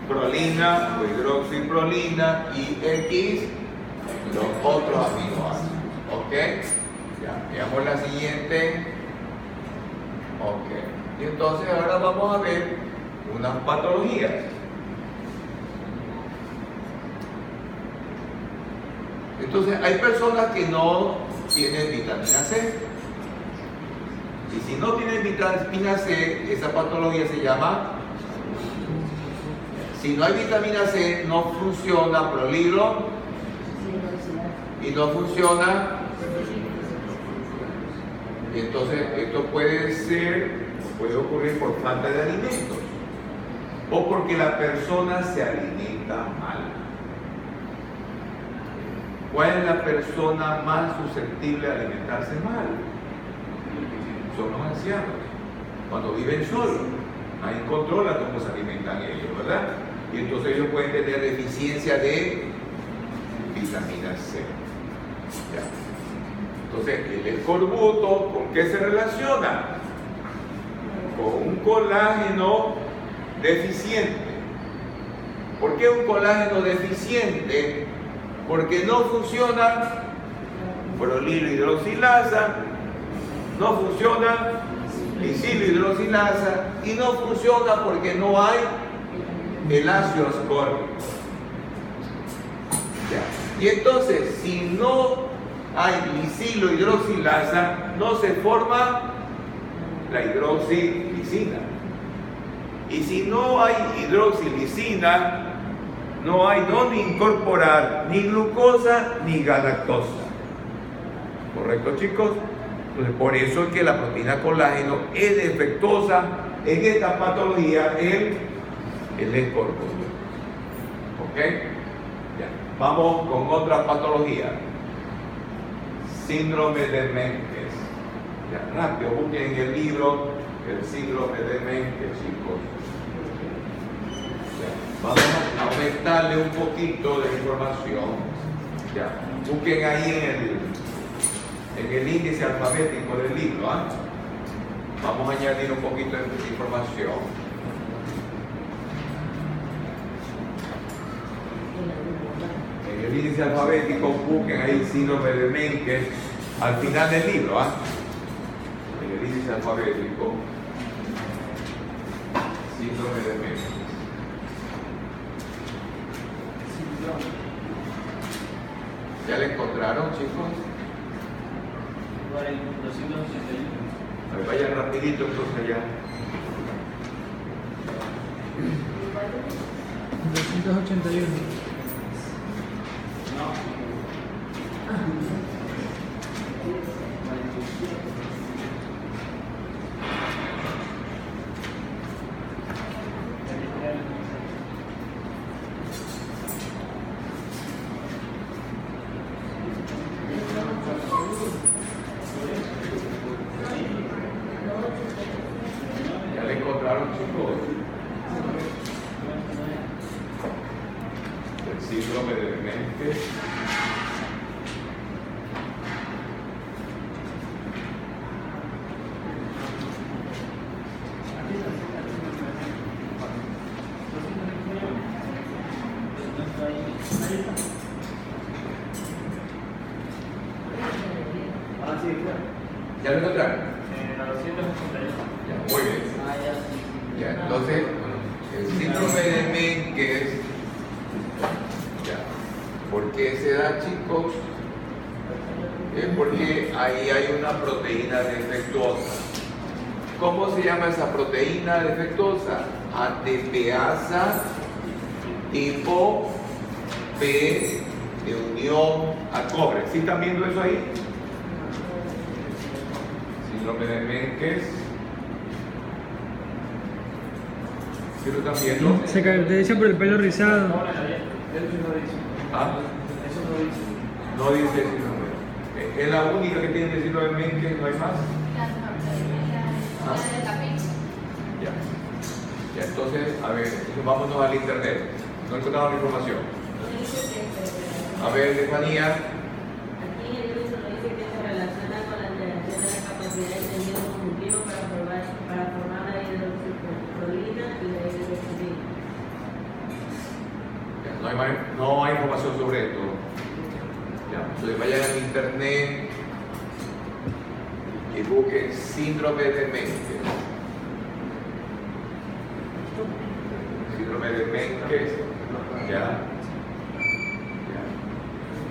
Prolina o hidroxiprolina y X, los otros aminoácidos. ¿Ok? Ya, veamos la siguiente. Ok. Y entonces ahora vamos a ver unas patologías. Entonces, hay personas que no tienen vitamina C. Y si no tienen vitamina C, esa patología se llama. Si no hay vitamina C, no funciona prolilo y no funciona. Y entonces, esto puede ocurrir por falta de alimentos. o porque la persona se alimenta mal. ¿Cuál es la persona más susceptible a alimentarse mal? Son los ancianos, cuando viven solos. Nadie controla cómo se alimentan ellos, ¿verdad? Y entonces ellos pueden tener deficiencia de vitamina C. ¿Ya? Entonces, el escorbuto, ¿con qué se relaciona? Con un colágeno deficiente. ¿Por qué un colágeno deficiente? Porque no funciona proline-hidroxilasa, no funciona lisilo-hidroxilasa y no funciona porque no hay el ácido ascórbico. Y entonces, si no hay lisilo-hidroxilasa, no se forma la hidroxilisina. Y si no hay hidroxilisina, no hay donde incorporar ni glucosa ni galactosa. ¿Correcto, chicos? Entonces, por eso es que la proteína colágeno es defectuosa en esta patología, el escorbuto. ¿Ok? Ya. Vamos con otra patología. Síndrome de Menkes. Ya, rápido, busquen en el libro el síndrome de Menkes, chicos. Ya. Vamos a aumentarle un poquito de información. Ya. Busquen ahí en el índice alfabético del libro. Vamos a añadir un poquito de información. En el índice alfabético busquen ahí síndrome de Menkes al final del libro. En el índice alfabético, síndrome de Menkes. ¿Ya le encontraron, chicos? 281. A ver, vayan rapidito entonces allá. 281. ¿Ya le encontraron, chicos? El síndrome de Menkes. ¿Ya lo encontraron? La 281. Ya, muy bien. Ya, entonces, el síndrome de Menkes, ya, ¿por qué se da, chicos? Es porque ahí hay una proteína defectuosa. ¿Cómo se llama esa proteína defectuosa? ATPasa tipo P de unión a cobre. ¿Sí están viendo eso ahí? Síndrome de Menkes. ¿Sí lo están viendo? Se caracteriza por el pelo rizado. ¿Ah? Eso no dice. No dice síndrome. ¿Es la única que tiene el síndrome de Menkes? ¿No hay más? Ya. Ya, entonces, a ver, vámonos al internet. No encontramos la información. A ver, Estefanía. Aquí en el libro se dice que se relaciona con la alteración de la capacidad del tejido conjuntivo para formar la hidroxiprolina y la hidroxilina. Ya, no hay información sobre esto. Ya, entonces vayan al internet y busquen síndrome de Menkes. Síndrome de Menkes. Ya.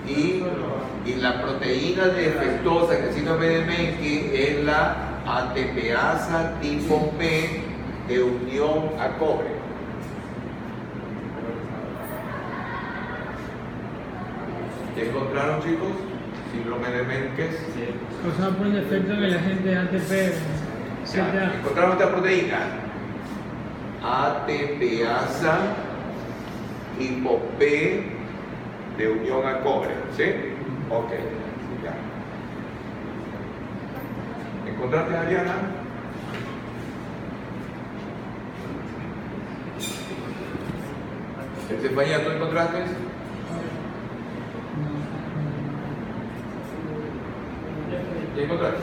Y la proteína defectuosa que el síndrome de Menkes es la ATPasa tipo P de unión a cobre. ¿Ya encontraron, chicos? Síndrome de Menkes. Causado por un defecto en el agente ATP. Ya, ¿encontraron esta proteína? ATPasa tipo P de unión a cobre, ¿sí? Ok, ya. ¿Encontraste, Ariana? Estefanía, ¿tú encontraste? ¿Qué encontraste?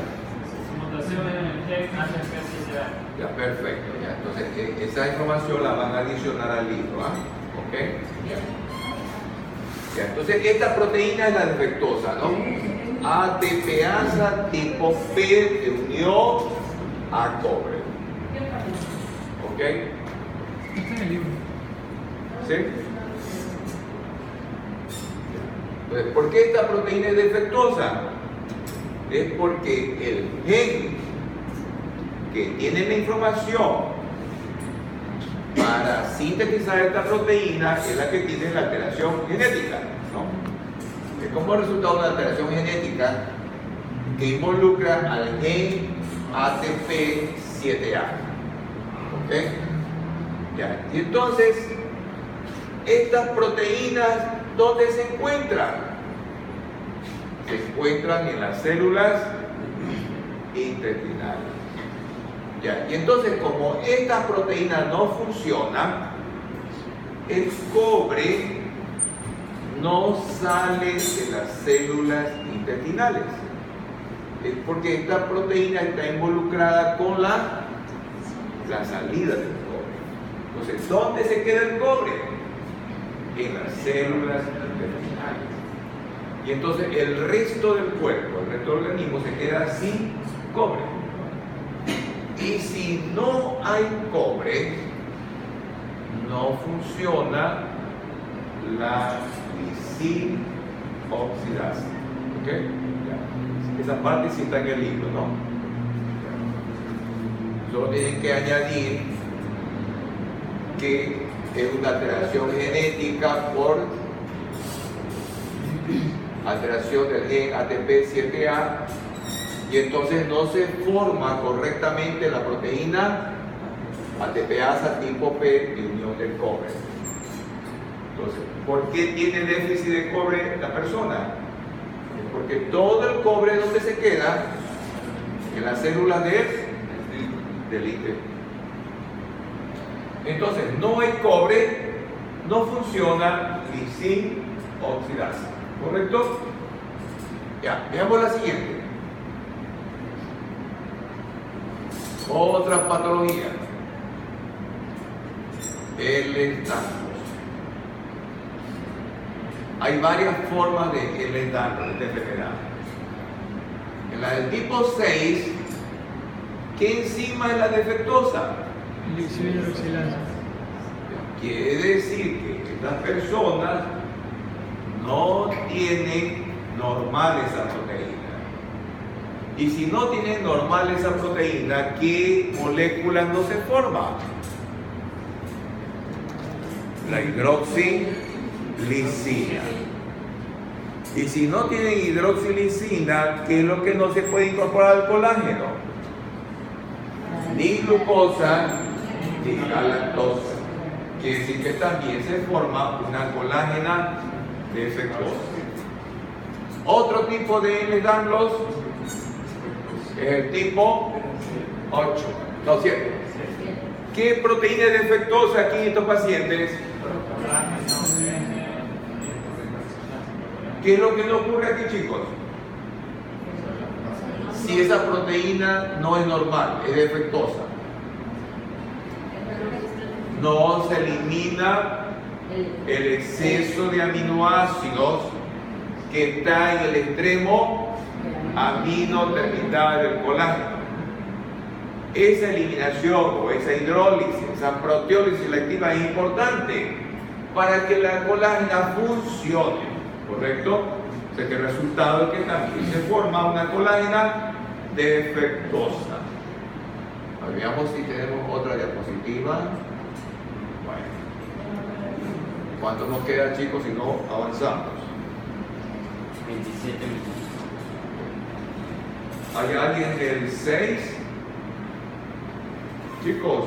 Mutación en el gen ATP7A. Ya, perfecto. Ya. Entonces, esa información la van a adicionar al libro, ¿ah? ¿Ok? Ya, entonces, esta proteína es la defectuosa, ¿no? ATPasa tipo P de unión a cobre. ¿Ok? Está en el libro. ¿Sí? Entonces, ¿por qué esta proteína es defectuosa? Es porque el gen que tiene la información para sintetizar esta proteína es la que tiene la alteración genética, ¿no? Es como resultado de una alteración genética que involucra al gen ATP7A. ¿Ok? Ya. Y entonces, estas proteínas, ¿dónde se encuentran? Se encuentran en las células intestinales. Ya, y entonces, como estas proteínas no funcionan, el cobre no sale de las células intestinales. Es porque esta proteína está involucrada con la salida del cobre. Entonces, ¿dónde se queda el cobre? En las células intestinales. Y entonces el resto del cuerpo, el resto del organismo se queda sin cobre. Y si no hay cobre, no funciona la glicinoxidasa. ¿Ok? Ya. Esa parte sí está en el libro, ¿no? Solo tienen que añadir que es una alteración genética por alteración del gen ATP7A, y entonces no se forma correctamente la proteína ATPasa tipo P de unión del cobre. Entonces, ¿por qué tiene déficit de cobre la persona? Porque todo el cobre, ¿dónde se queda? En las células del intestino. Entonces, no hay cobre, no funciona glicinoxidasa. ¿Correcto? Ya, veamos la siguiente. Otra patología. El estancos. Hay varias formas de el estancos, de esta enfermedad. En la del tipo 6, ¿qué enzima es la defectuosa? Elixir hidroxilasa. Quiere decir que estas personas no tienen normal esa proteína. Y si no tienen normal esa proteína, ¿qué moléculas no se forman? La hidroxilisina. Y si no tienen hidroxilisina, ¿qué es lo que no se puede incorporar al colágeno? Ni glucosa ni galactosa. Quiere decir que también se forma una colágena defectuosa. Otro tipo de metanlos es el tipo 8. No, ¿cierto? ¿Qué proteína es defectuosa aquí en estos pacientes? ¿Qué es lo que le ocurre aquí, chicos? Si esa proteína no es normal, es defectuosa, no se elimina el exceso de aminoácidos que está en el extremo amino terminal del colágeno. Esa eliminación o esa hidrólisis, esa proteólisis selectiva es importante para que la colágena funcione, ¿correcto? O sea que el resultado es que también se forma una colágena defectuosa. Veamos si tenemos otra diapositiva. Bueno, ¿cuánto nos queda, chicos, si no avanzamos? 27 minutos. ¿Hay alguien del 6? Chicos,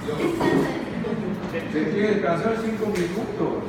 Se tiene que descansar 5 minutos.